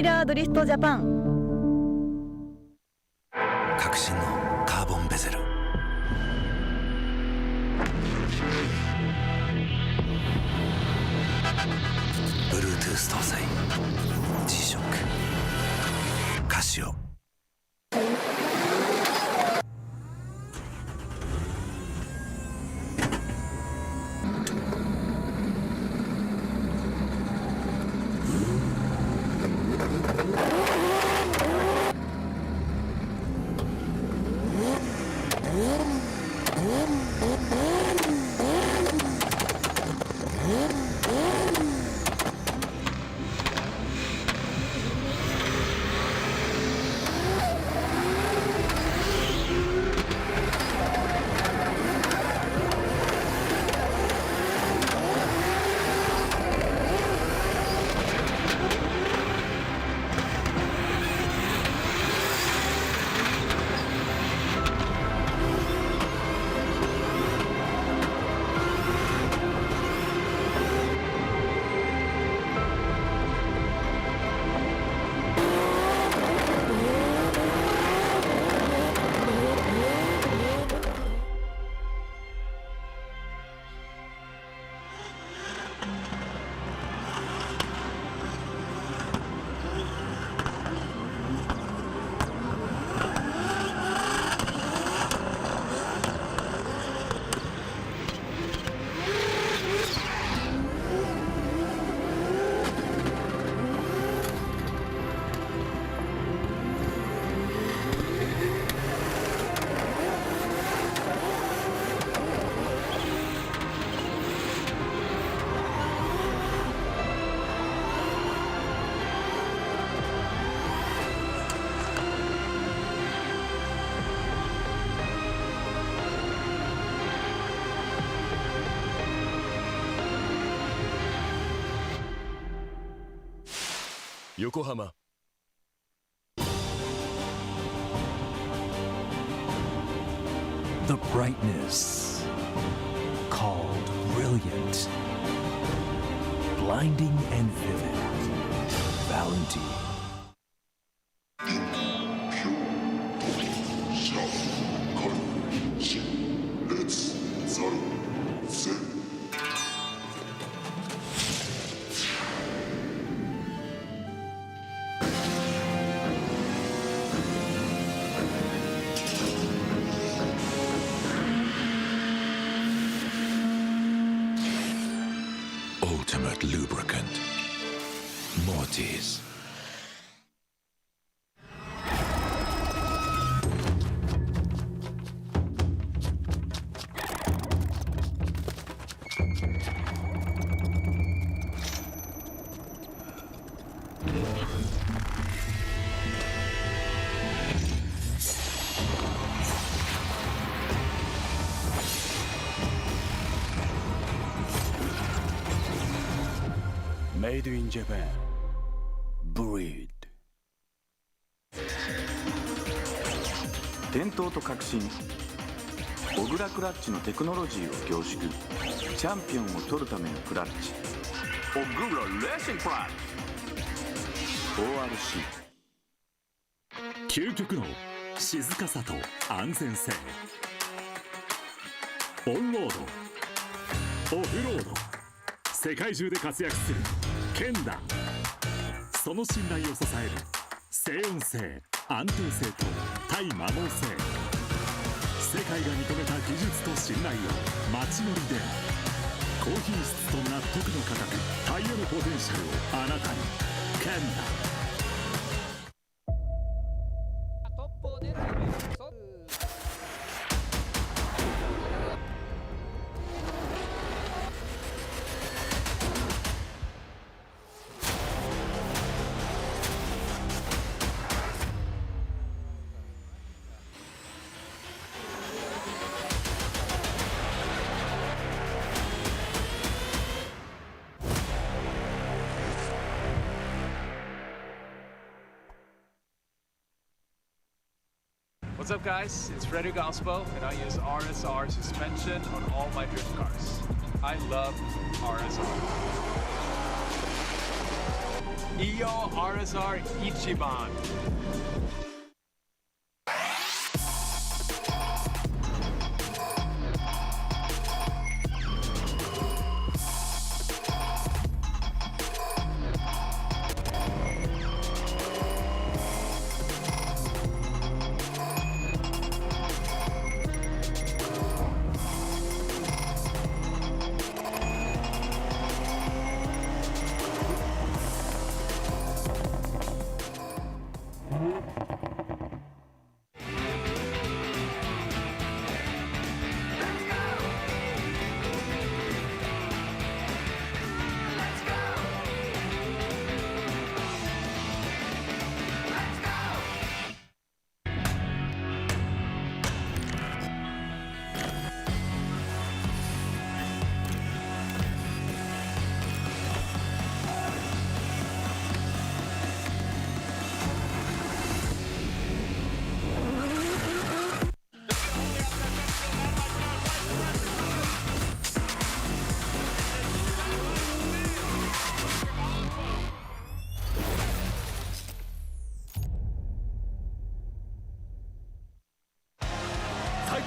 イラードリフトジャパン。革新のカーボンベゼル、Bluetooth 搭載 G-SHOCK カシオ。横浜。The brightness called brilliant, blinding and vivid. Valentine. Ultimate lubricant. Mortis. Made in Japan. Breed. 伝統と革新、小倉クラッチのテクノロジーを凝縮、チャンピオンを取るためのクラッチ、小倉レーシングクラッチ ORC。 究極の静かさと安全性、オンロード、オフロード、世界中で活躍するケンダ。その信頼を支える静音性、安定性と対摩耗性、世界が認めた技術と信頼を街乗りで、高品質と納得の価格、タイヤのポテンシャルをあなたに。ケンダ。What's up guys, it's Frederick Ospo and I use RSR suspension on all my drift cars. I love RSR. Iyo RSR Ichiban.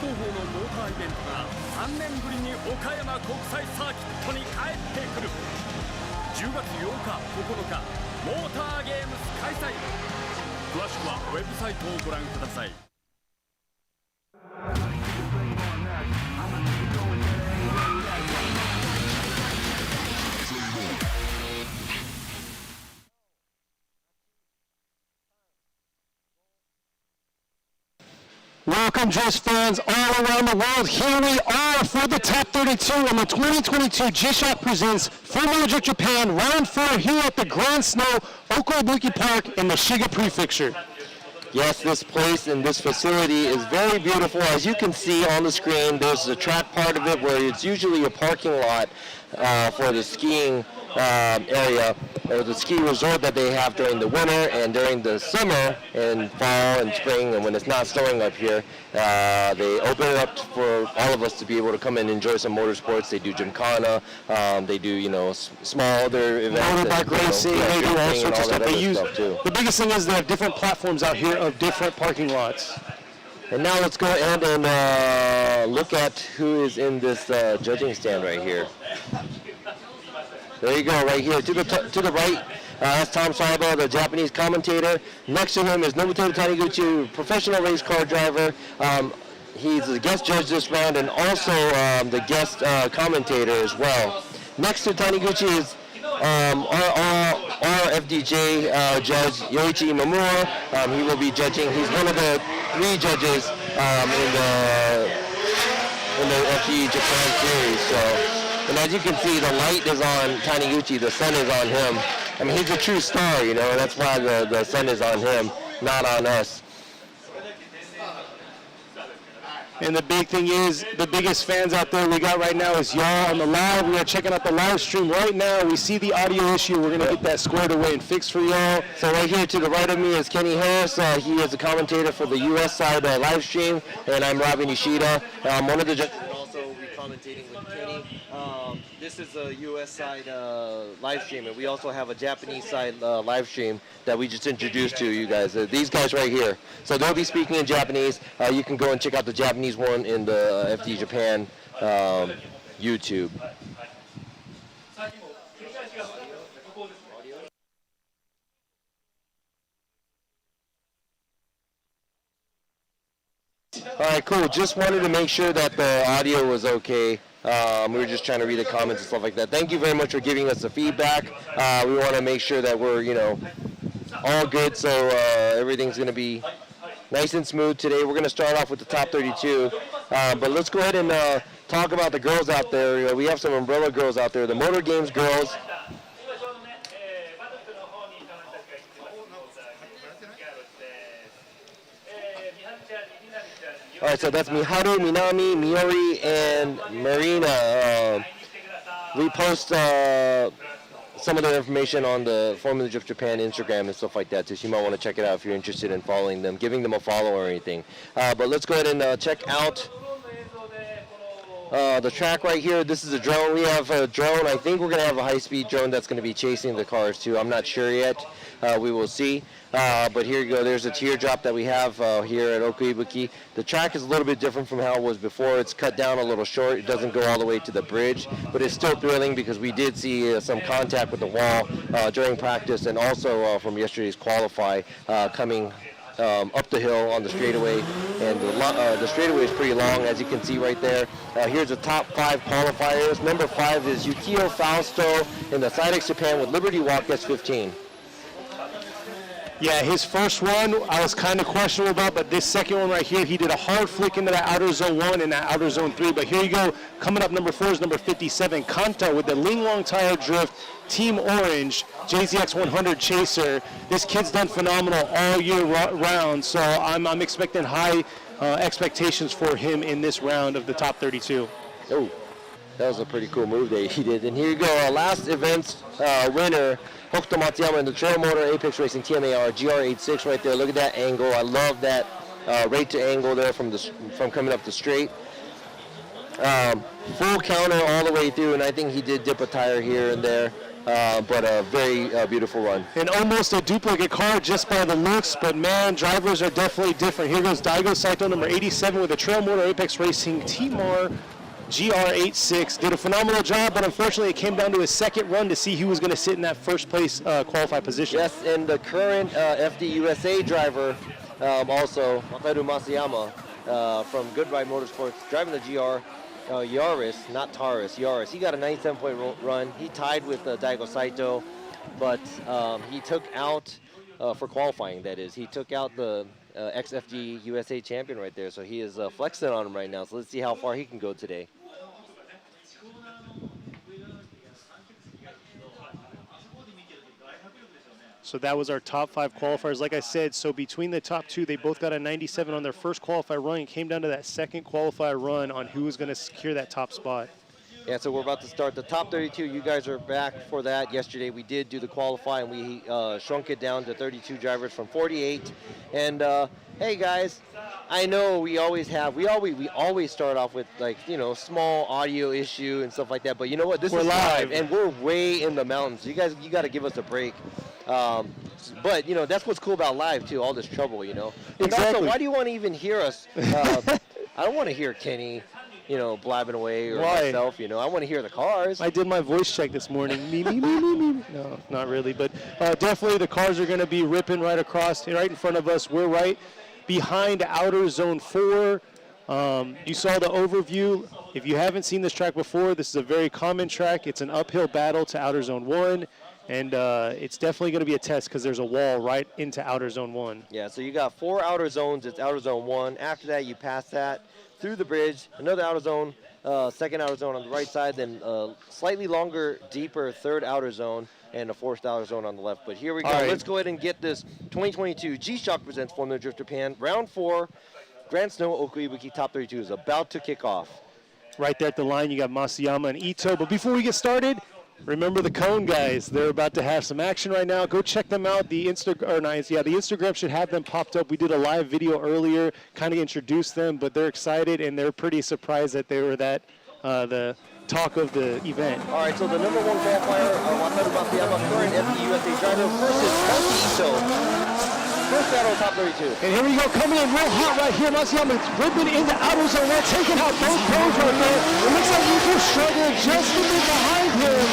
高峰のモーターイベントが3年ぶりに岡山国際サーキットに帰ってくる。10月8日、9日、モーターゲームス開催。詳しくはウェブサイトをご覧ください。Welcome, Just fans all around the world. Here we are for the Top 32 on the 2022 G-Shock presents Formula Drift Japan Round 4 here at the Grand Snow Okuibuki Park in the Shiga Prefecture. Yes, this place and this facility is very beautiful. As you can see on the screen, there's a track part of it where it's usually a parking lot for the skiing area, or the ski resort that they have during the winter and during the summer and fall and spring, and when it's not snowing up here, they open it up for all of us to be able to come and enjoy some motorsports. They do gymkhana, they do, you know, small other events. Motorbike racing, they do all sorts of stuff. They use, the biggest thing is they have different platforms out here of different parking lots. And now let's go ahead and look at who is in this judging stand right here. There you go, right here to the right. That's Tom Saiba, the Japanese commentator. Next to him is Nobuteru Taniguchi, professional race car driver. He's the guest judge this round and also the guest commentator as well. Next to Taniguchi is our FDJ judge Yoichi Imamura. He will be judging. He's one of the 3 judges in the FD Japan series. So. And as you can see, the light is on Taniguchi, the sun is on him. I mean, he's a true star, you know, and that's why the sun is on him, not on us. And the big thing is, the biggest fans out there we got right now is y'all on the live. We are checking out the live stream right now. We see the audio issue. We're going to get that squared away and fixed for y'all. So right here to the right of me is Kenny Harris. He is a commentator for the U.S. side live stream, and I'm Robbie Nishida. One of the judges will also be commentating with Kenny. This is a U.S. side live stream, and we also have a Japanese side live stream that we just introduced to you guys. These guys right here. So they'll be speaking in Japanese. You can go and check out the Japanese one in the FD Japan YouTube. All right, cool. Just wanted to make sure that the audio was okay. We were just trying to read the comments and stuff like that. Thank you very much for giving us the feedback. We want to make sure that we're, you know, all good, so everything's going to be nice and smooth today. We're going to start off with the top 32, but let's go ahead and talk about the girls out there. You know, we have some umbrella girls out there, the Motor Games girls. All right, so that's Miharu, Minami, Miori, and Marina. We post some of their information on the Formula Drift Japan Instagram and stuff like that too, so you might want to check it out if you're interested in following them, giving them a follow or anything. But let's go ahead and check out the track right here. This is a drone. We have a drone. I think we're going to have a high-speed drone that's going to be chasing the cars too. I'm not sure yet. We will see. But here you go. There's a teardrop that we have here at Okuibuki. The track is a little bit different from how it was before. It's cut down a little short. It doesn't go all the way to the bridge, but it's still thrilling because we did see some contact with the wall during practice, and also from yesterday's qualify coming up the hill on the straightaway, and the straightaway is pretty long, as you can see right there. Here's the top 5 qualifiers. Number 5 is Yukio Fausto in the Sidex Japan with Liberty Walk S15. Yeah, his first run I was kind of questionable about, but this second one right here, he did a hard flick into that outer zone 1 and that outer zone 3. But here you go, coming up number 4 is number 57, Kanto with the Ling Long Tire Drift Team Orange JZX 100 Chaser. This kid's done phenomenal all year round, so I'm expecting high expectations for him in this round of the top 32. Oh, that was a pretty cool move that he did. And here you go, last event's winner, Hokuto Matsuyama in the Trail Motor Apex Racing TMAR GR86 right there. Look at that angle. I love that rate to angle there from coming up the straight. Full counter all the way through, and I think he did dip a tire here and there, but a very beautiful run. And almost a duplicate car just by the looks, but man, drivers are definitely different. Here goes Daigo Saito, number 87, with the Trail Motor Apex Racing TMAR GR86. Did a phenomenal job, but unfortunately it came down to his second run to see who was going to sit in that first place qualified position. Yes, and the current FDUSA driver, also Wakaru Masayama from Goodride Motorsports, driving the GR Yaris, not Taurus, Yaris. He got a 97-point run. He tied with Daigo Saito, but he took out, for qualifying that is, he took out the XFG USA champion right there, so he is flexing on him right now. So let's see how far he can go today. So that was our top 5 qualifiers. Like I said, so between the top 2, they both got a 97 on their first qualifier run. It came down to that second qualifier run on who was going to secure that top spot. Yeah, so we're about to start the top 32. You guys are back for that. Yesterday we did do the qualify, and we shrunk it down to 32 drivers from 48. And hey guys, I know we always start off with, like, you know, small audio issue and stuff like that. But you know what? This is live, and we're way in the mountains. You guys, you got to give us a break. But you know, that's what's cool about live too. All this trouble, you know. And exactly. Also, why do you want to even hear us? I don't want to hear Kenny, you know, blabbing away, or myself, you know. I want to hear the cars. I did my voice check this morning. Me. No, not really, but definitely the cars are going to be ripping right across, right in front of us. We're right behind outer zone 4. You saw the overview. If you haven't seen this track before, this is a very common track. It's an uphill battle to outer zone 1. And it's definitely going to be a test because there's a wall right into outer zone 1. Yeah, so you got 4 outer zones. It's outer zone 1. After that, you pass that through the bridge, another outer zone, second outer zone on the right side, then slightly longer, deeper third outer zone, and a fourth outer zone on the left. But here we go. Right. Let's go ahead and get this 2022 G-Shock Presents Formula Drift Japan Round 4 Grand Snow Okuibuki Top 32 is about to kick off. Right there at the line, you got Masayama and Ito. But before we get started, remember the Cone guys. They're about to have some action right now. Go check them out. The Instagram should have them popped up. We did a live video earlier, kind of introduced them, but they're excited and they're pretty surprised that they were the talk of the event. All right, so the number 1 qualifier, Wataru Masayama, current FDUSA driver versus Monkey Ito. First battle, top 32. And here we go, coming in real hot right here. Masayama ripping into outer zone. They're taking out both cones right there. It looks like Ito's struggling just a bit behind him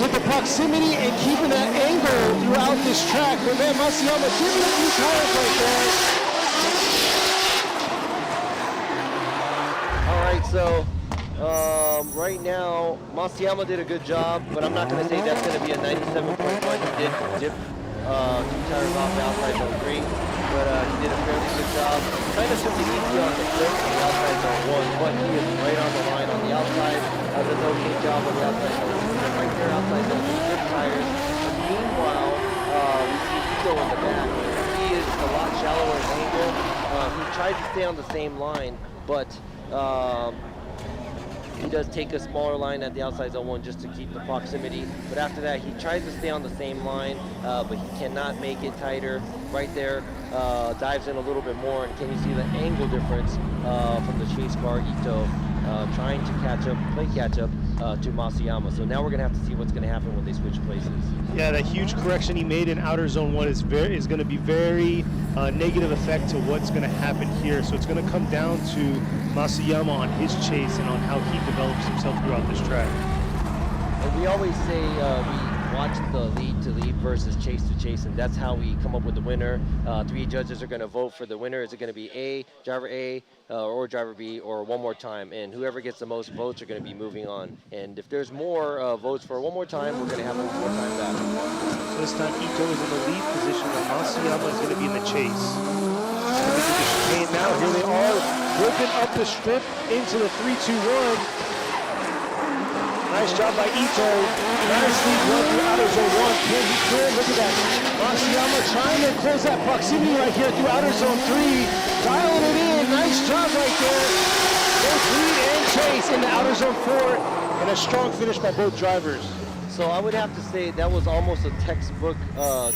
with the proximity and keeping that angle throughout this track. But man, Masayama giving a few tires right there. All right, so right now, Masayama did a good job, but I'm not going to say that's going to be a 97-point run. He did dip 2 tires off the outside zone 3, but he did a fairly good job. Kind of took it easy on the flip on the outside zone 1, but he is right on the line on the outside. Does an okay job on the outside zone 2. Right there, outside zone 2, good tires. Meanwhile, we see Ito in the back. He is a lot shallower in angle. He tried to stay on the same line, but he does take a smaller line at the outside zone 1 just to keep the proximity. But after that, he tries to stay on the same line, but he cannot make it tighter. Right there, dives in a little bit more, and can you see the angle difference from the chase car, Ito, trying to play catch up to Masuyama. So now we're going to have to see what's going to happen when they switch places. Yeah, that huge correction he made in outer zone 1 is going to be very negative effect to what's going to happen here. So it's going to come down to Masuyama on his chase and on how he develops himself throughout this track. And we always say we watch the lead to lead versus chase to chase, and that's how we come up with the winner. 3 judges are going to vote for the winner. Is it going to be driver A, or driver B, or one more time? And whoever gets the most votes are going to be moving on. And if there's more votes for one more time, we're going to have one more time back. So this time Ito is in the lead position, while Masuyama is going to be in the chase. And now here they are, whipping up the strip into the 3-2-1. Nice job by Ito. Nicely run through outer zone 1. Can he clear? Look at that. Masuyama trying to close that proximity right here through outer zone 3. Dialing it in. Nice job right there. Both lead and chase into outer zone 4. And a strong finish by both drivers. So I would have to say that was almost a textbook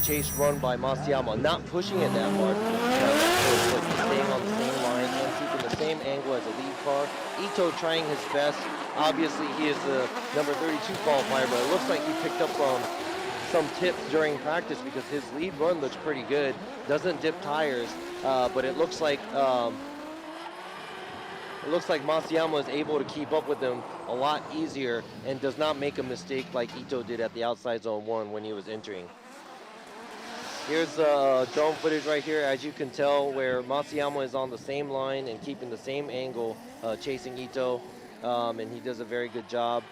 chase run by Masuyama. Not pushing it that hard, but staying on the same line and keeping the same angle as the lead car. Ito trying his best. Obviously, he is the number 32 qualifier, but it looks like he picked up some tips during practice because his lead run looks pretty good. Doesn't dip tires, but it looks like Masuyama is able to keep up with him a lot easier and does not make a mistake like Ito did at the outside zone 1 when he was entering. Here's drone footage right here, as you can tell, where Masuyama is on the same line and keeping the same angle, chasing Ito. And he does a very good job.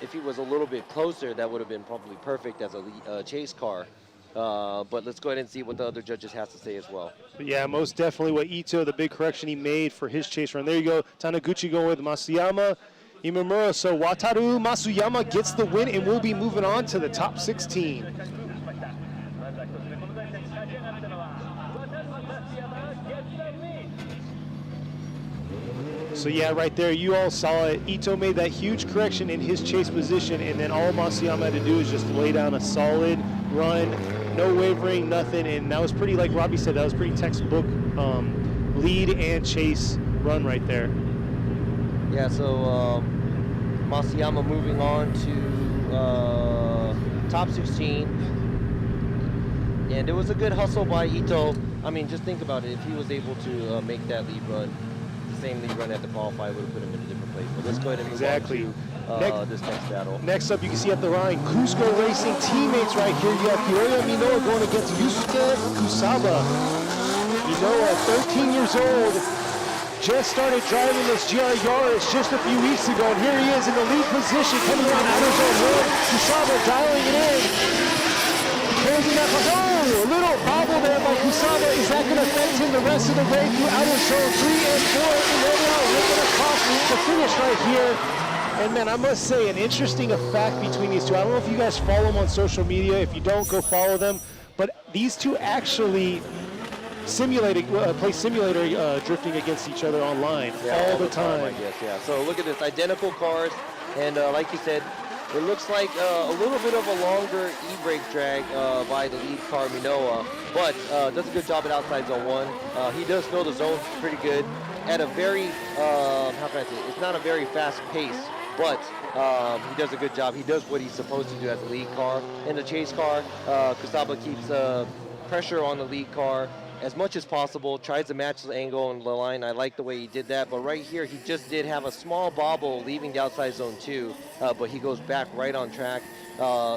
If he was a little bit closer, that would have been probably perfect as a chase car. But let's go ahead and see what the other judges have to say as well. But yeah, most definitely what Ito, the big correction he made for his chase run. There you go, Taniguchi going with Masuyama, Imamura. So Wataru Masuyama gets the win, and we'll be moving on to the top 16. So yeah, right there, you all saw it. Ito made that huge correction in his chase position, and then all Masuyama had to do is just lay down a solid run, no wavering, nothing, and that was pretty, like Robbie said, that was pretty textbook lead and chase run right there. Yeah, so Masuyama moving on to top 16. And it was a good hustle by Ito. I mean, just think about it. If he was able to make that lead run, the same lead run at the qualifier would have put him in a different place. But let's go ahead and move on to this next battle. Next up, you can see at the line, Cusco Racing teammates right here. You have Kiyoya Minoa going against Yusuke Kusaba. Minoa, 13 years old, just started driving this GR Yaris just a few weeks ago, and here he is in the lead position coming around outer zone 1. Kusaba dialing it in. Closing that, oh, a little bobble there by Kusaba. Is that going to affect him the rest of the way through outer zone 3 and 4? And there they are, ripping across the finish right here. And man, I must say, an interesting fact between these two. I don't know if you guys follow them on social media. If you don't, go follow them. But these two actually play simulator drifting against each other online all the time. I guess, yeah. So look at this, identical cars, and like you said, it looks like a little bit of a longer e-brake drag by the lead car, Minoa, but does a good job at outside zone 1. He does fill the zone pretty good at a very, how can I say it? It's not a very fast pace, but he does a good job. He does what he's supposed to do as a lead car. In the chase car, Kusaba keeps pressure on the lead car as much as possible, tries to match the angle on the line. I like the way he did that, but right here he just did have a small bobble leaving the outside zone 2, but he goes back right on track.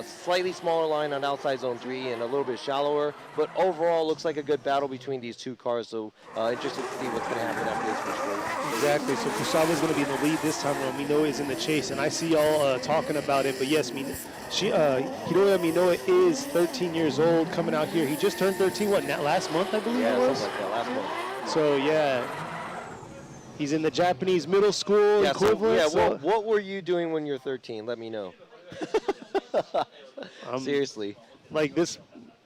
Slightly smaller line on outside zone 3 and a little bit shallower, but overall looks like a good battle between these two cars, so interested to see what's going to happen after this first race. Exactly, so Kusaba's going to be in the lead this time while Minoa is in the chase, and I see y'all talking about it, but yes, Hiroya Minoa is 13 years old, coming out here. He just turned 13, last month, I believe it was? Yeah, something like that, last month. So, yeah, he's in the Japanese middle school equivalent. What were you doing when you're 13? Let me know. Seriously. Like this,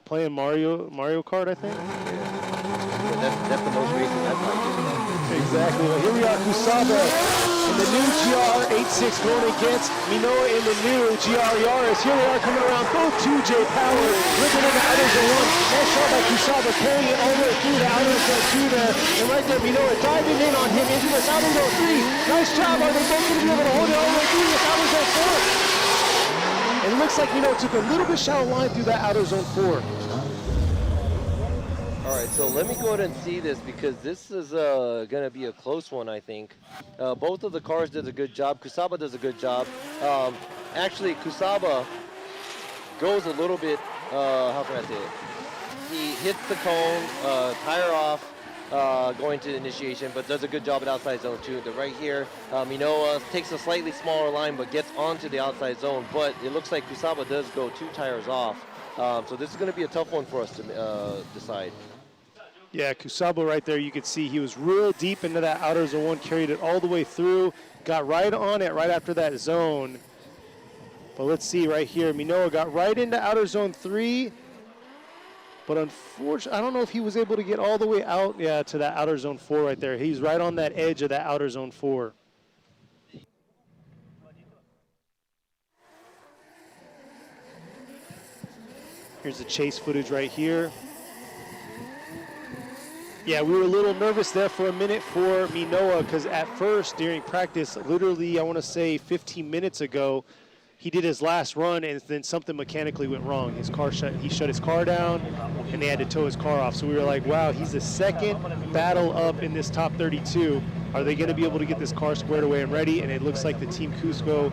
playing Mario Kart, I think? Yeah, that's the most racing I've played. Exactly. Well, here we are, Kusaba in the new GR86 going against Minoa in the new GR Yaris. Here they are coming around, both 2J power, ripping in the outer zone 1. Nice shot by Kusaba, carrying it all the way through the outer zone 2 there. And right there, Minoa diving in on him into this outer zone 3. Nice job. Are they both going to be able to hold it all the way through this outer zone 4? And it looks like Minoa took a little bit shallow line through that outer zone 4. All right, so let me go ahead and see this because this is going to be a close one, I think. Both of the cars did a good job. Kusaba does a good job. Actually, Kusaba goes a little bit, how can I say it? He hits the cone, tire off, going to initiation, but does a good job at outside zone 2. The right here, Minoa takes a slightly smaller line, but gets onto the outside zone. But it looks like Kusaba does go 2 tires off. So this is going to be a tough one for us to decide. Yeah, Kusaba right there, you could see he was real deep into that outer zone 1, carried it all the way through, got right on it right after that zone. But let's see right here, Minoa got right into outer zone 3, but unfortunately, I don't know if he was able to get all the way out, to that outer zone 4 right there. He's right on that edge of that outer zone 4. Here's the chase footage right here. Yeah, we were a little nervous there for a minute for Minoa because at first during practice, literally I want to say 15 minutes ago, he did his last run and then something mechanically went wrong. His car he shut his car down and they had to tow his car off. So we were like, wow, he's the second battle up in this top 32. Are they going to be able to get this car squared away and ready? And it looks like the Team Cusco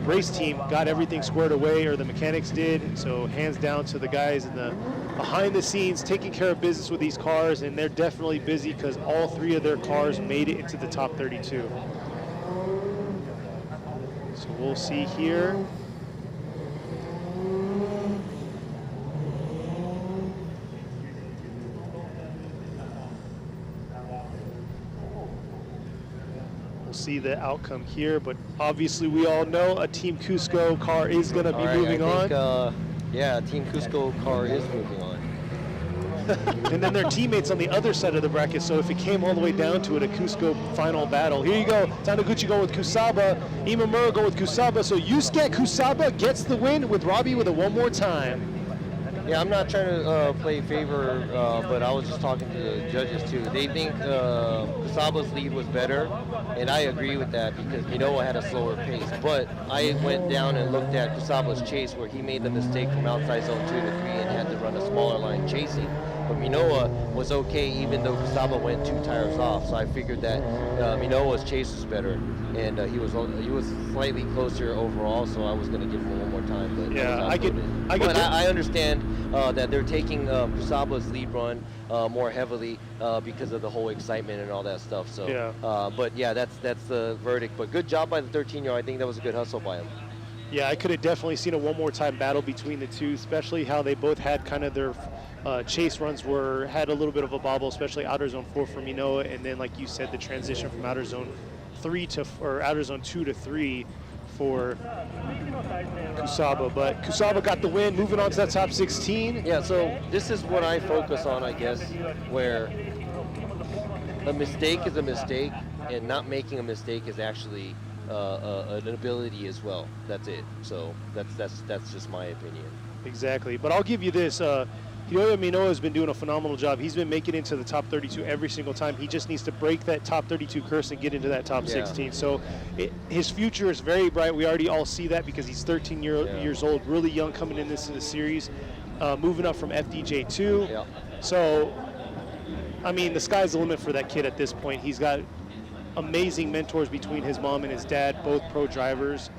race team got everything squared away, or the mechanics did. So hands down to the guys in the behind the scenes taking care of business with these cars, and they're definitely busy because all 3 of their cars made it into the top 32. So we'll see here. See the outcome here, but obviously we all know a Team Cusco car is going to be moving on. Yeah, Team Cusco car is moving on. And then their teammates on the other side of the bracket, so if it came all the way down to it, a Cusco final battle. Here you go, Taniguchi going with Kusaba, Imamura going with Kusaba, so Yusuke Kusaba gets the win with Robbie with a one more time. Yeah, I'm not trying to play favor, but I was just talking to the judges too. They think Kusaba's lead was better, and I agree with that because Minoa had a slower pace. But I went down and looked at Kusaba's chase where he made the mistake from outside zone 2 to 3 and had to run a smaller line chasing. But Minoa was okay even though Kusaba went 2 tires off. So I figured that Minoa's chase was better, and he was slightly closer overall. So I was going to give him one more time. But yeah, I understand that they're taking Kusaba's lead run more heavily because of the whole excitement and all that stuff. So, yeah. But yeah, that's the verdict. But good job by the 13-year-old. I think that was a good hustle by him. Yeah, I could have definitely seen a one more time battle between the two, especially how they both had kind of their chase runs had a little bit of a bobble, especially outer zone 4 for Minoa, and then like you said, the transition from outer zone 2 to 3 for Kusaba. But Kusaba got the win, moving on to that top 16. Yeah, so this is what I focus on, I guess, where a mistake is a mistake, and not making a mistake is actually an ability as well. That's it. So that's just my opinion. Exactly. But I'll give you this. Hiroya Minoa has been doing a phenomenal job. He's been making it into the top 32 every single time. He just needs to break that top 32 curse and get into that top 16. So his future is very bright. We already all see that because he's 13 years old, really young coming in the series, moving up from FDJ2. Yeah. So, I mean, the sky's the limit for that kid at this point. He's got amazing mentors between his mom and his dad, both pro drivers.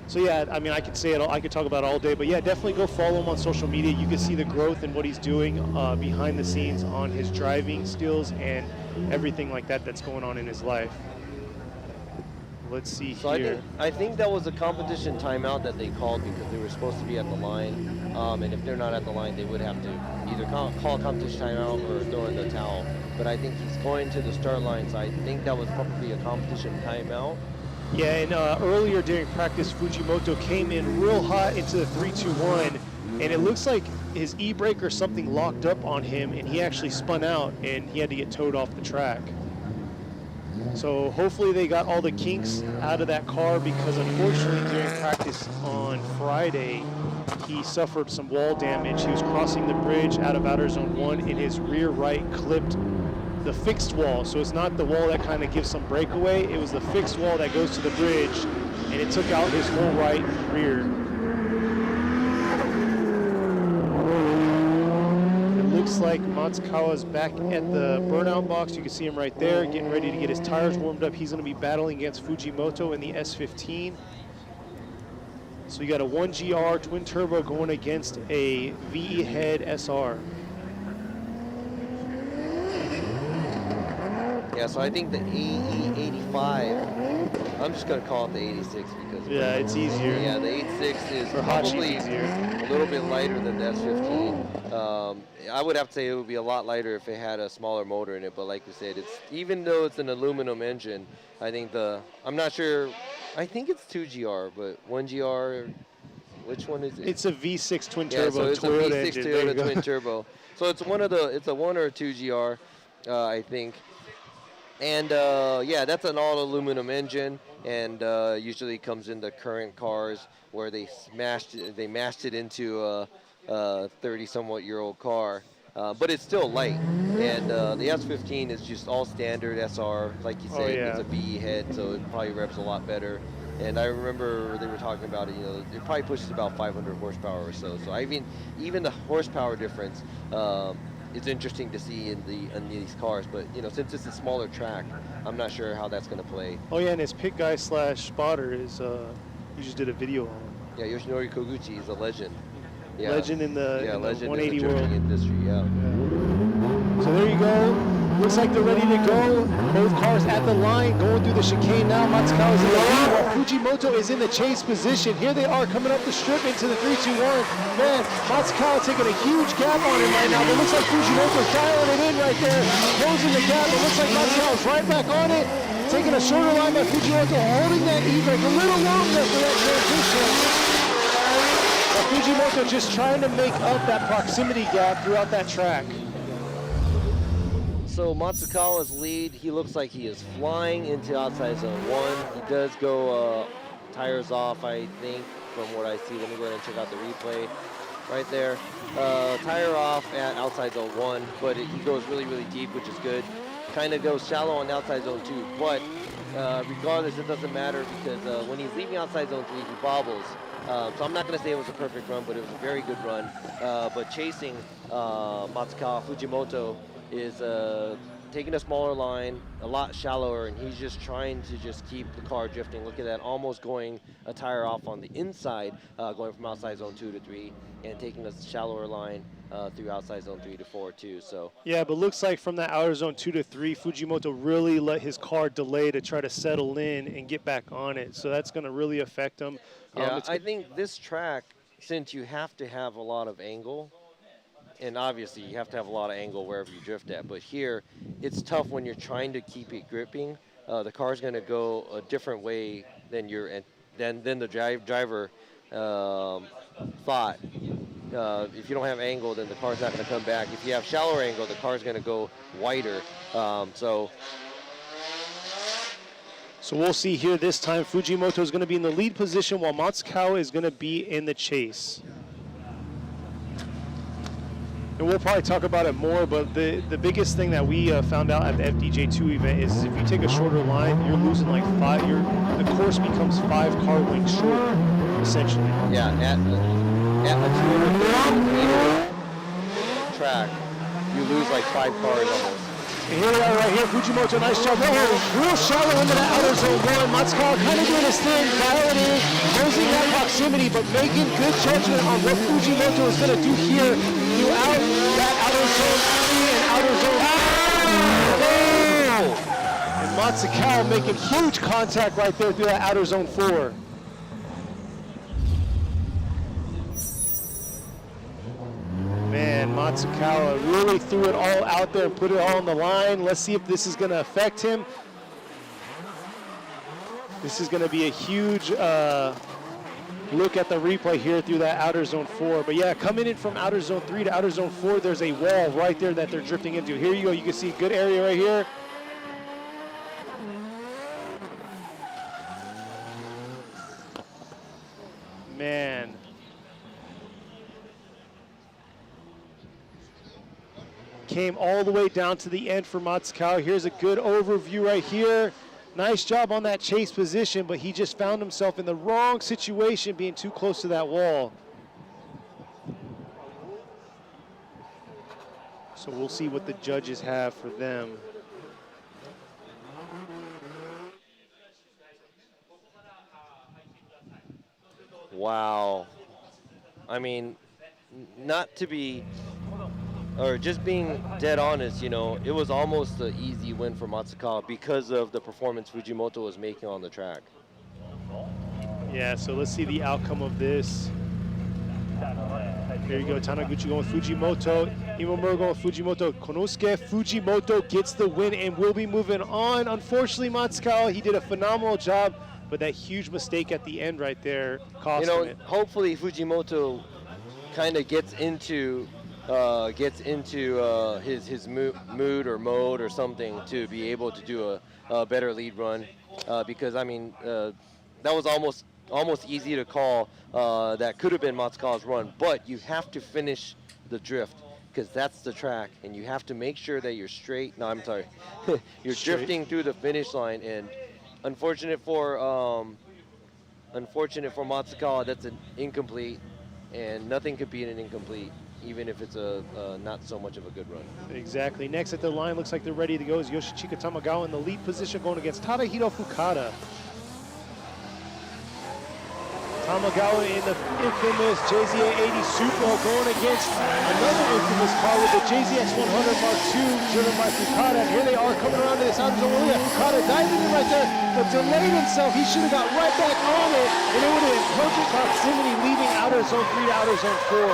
So yeah, I mean, I could say it all, I could talk about it all day, but yeah, definitely go follow him on social media. You can see the growth in what he's doing behind the scenes on his driving skills and everything like that that's going on in his life. Let's see here. I think that was a competition timeout that they called because they were supposed to be at the line, and if they're not at the line, they would have to either call a competition timeout or throw in the towel. But I think he's going to the start line, so I think that was probably a competition timeout. Yeah, and earlier during practice, Fujimoto came in real hot into the 3-2-1, and it looks like his e-brake or something locked up on him, and he actually spun out, and he had to get towed off the track. So hopefully they got all the kinks out of that car, because unfortunately during practice on Friday, he suffered some wall damage. He was crossing the bridge out of outer zone 1 and his rear right clipped the fixed wall. So it's not the wall that kind of gives some breakaway, it was the fixed wall that goes to the bridge, and it took out his whole right rear. Looks like Matsukawa's back at the burnout box. You can see him right there, getting ready to get his tires warmed up. He's going to be battling against Fujimoto in the S15. So you got a 1GR twin turbo going against a VE head SR. Yeah, so I think the AE85, I'm just going to call it the 86 because it's easier. Yeah, the 86 is For probably easier. a little bit lighter than the S15. I would have to say it would be a lot lighter if it had a smaller motor in it, but like you said, it's even though it's an aluminum engine, I think I'm not sure, I think it's 2GR, but 1GR, which one is it? It's a V6 twin Yeah, turbo so it's Toyota a V6 engine. There you Toyota go. twin turbo. So it's it's a 1 or a 2GR, I think. And yeah, that's an all aluminum engine, and usually comes in the current cars where they mashed it into a 30-somewhat-year-old car. But it's still light, and the S15 is just all standard SR, like you said. It's a VE head, so it probably revs a lot better. And I remember they were talking about it. It probably pushes about 500 horsepower or so. So even the horsepower difference. It's interesting to see in these cars, but since it's a smaller track, I'm not sure how that's going to play. Oh yeah, and his pit guy / spotter is you just did a video on him. Yeah, Yoshinori Koguchi is a legend. Yeah. Legend in the, legend 180 in the world drifting industry. Yeah. So there you go. Looks like they're ready to go. Both cars at the line, going through the chicane now. Matsukawa's in the lead while Fujimoto is in the chase position. Here they are coming up the strip into the 3-2-1. Man, Matsukawa taking a huge gap on him right now, but looks like Fujimoto's dialing it in right there, closing the gap. It looks like Matsukawa's right back on it, taking a shorter line by Fujimoto, holding that E-brake a little longer for that transition. Fujimoto just trying to make up that proximity gap throughout that track. So Matsukawa's lead, he looks like he is flying into outside zone 1. He does go tires off, I think, from what I see. Let me go ahead and check out the replay right there. Tire off at outside zone 1, but he goes really, really deep, which is good. Kind of goes shallow on outside zone 2, but regardless, it doesn't matter because when he's leaving outside zone 3, he bobbles. So I'm not going to say it was a perfect run, but it was a very good run. But chasing Matsukawa, Fujimoto is taking a smaller line, a lot shallower, and he's just trying to just keep the car drifting. Look at that, almost going a tire off on the inside, going from outside zone 2 to 3, and taking a shallower line through outside zone 3 to 4 too. So yeah, but looks like from that outer zone 2 to 3, Fujimoto really let his car delay to try to settle in and get back on it. So that's going to really affect him. Yeah, I think this track, since you have to have a lot of angle, and obviously you have to have a lot of angle wherever you drift at, but here it's tough when you're trying to keep it gripping. The car's going to go a different way than the driver thought. If you don't have angle, then the car's not going to come back. If you have shallower angle, the car's going to go wider. So we'll see here this time. Fujimoto is going to be in the lead position while Matsukawa is going to be in the chase. And we'll probably talk about it more, but the biggest thing that we found out at the FDJ2 event is if you take a shorter line, you're losing like the course becomes 5 car lengths shorter, essentially. Yeah, at a 250 meter track, you lose like 5 cars almost. And here we are right here, Fujimoto, nice job. Real shallow into that outer zone 1. Matsukawa kind of doing his thing, dialing in, closing that proximity, but making good judgment on what Fujimoto is going to do here throughout that outer zone 3 and outer zone 4. And Matsukawa making huge contact right there through that outer zone 4. Man, Matsukawa really threw it all out there and put it all on the line. Let's see if this is going to affect him. This is going to be a huge look at the replay here through that outer zone 4. But yeah, coming in from outer zone 3 to outer zone 4, there's a wall right there that they're drifting into. Here you go. You can see a good area right here. man. Came all the way down to the end for Matsukawa. Here's a good overview right here. Nice job on that chase position, but he just found himself in the wrong situation, being too close to that wall. So we'll see what the judges have for them. Wow. I mean, not to be, or just being dead honest, you know, it was almost an easy win for Matsukawa because of the performance Fujimoto was making on the track. Yeah, so let's see the outcome of this. There you go, Taniguchi going with Fujimoto, Imamura going with Fujimoto. Konosuke Fujimoto gets the win and will be moving on. Unfortunately, Matsukawa, he did a phenomenal job, but that huge mistake at the end right there cost him it. Hopefully Fujimoto kind of gets into his mood or mode or something to be able to do a better lead run, because I mean that was almost easy to call. That could have been Matsukawa's run, but you have to finish the drift because that's the track, and you have to make sure that you're straight. No, I'm sorry, you're drifting through the finish line, and unfortunate for Matsukawa, that's an incomplete, and nothing could be an incomplete, even if it's a not so much of a good run. Exactly. Next at the line, looks like they're ready to go, is Yoshihiko Tamagawa in the lead position going against Tadahiro Fukada. Tamagawa in the infamous JZA 80 Supro going against another infamous car with the JZX 100 Mark II driven by Fukada. And here they are coming around to this outer zone. Look at Fukada diving in right there, but delayed himself. He should have got right back on it, and it would have been perfect proximity, leaving outer zone 3 to outer zone 4.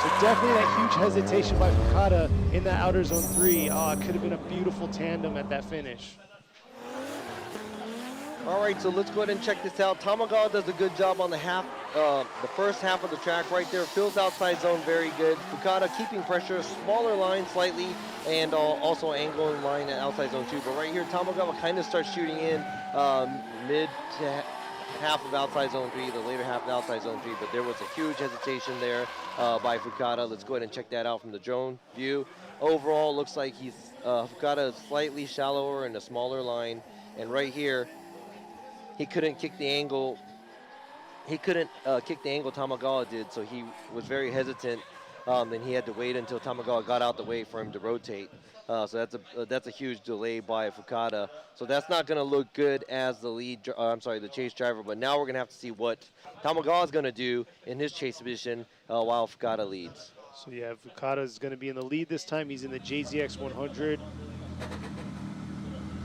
So definitely that huge hesitation by Fukada in that outer zone 3. Oh, it could have been a beautiful tandem at that finish. All right, so let's go ahead and check this out. Tamagawa does a good job on the first half of the track right there. Fills outside zone very good. Fukada keeping pressure, smaller line slightly, and also angling line at outside zone 2. But right here, Tamagawa kind of starts shooting in mid to half of outside zone 3, the later half of outside zone 3. But there was a huge hesitation there by Fukada. Let's go ahead and check that out from the drone view. Overall, looks like Fukada is slightly shallower and a smaller line. And right here, he couldn't kick the angle. He couldn't kick the angle Tamagawa did, so he was very hesitant. And he had to wait until Tamagawa got out the way for him to rotate. So that's a huge delay by Fukada. So that's not going to look good as the chase driver. But now we're going to have to see what Tamagawa is going to do in his chase position while Fukada leads. So yeah, Fukada is going to be in the lead this time. He's in the JZX 100.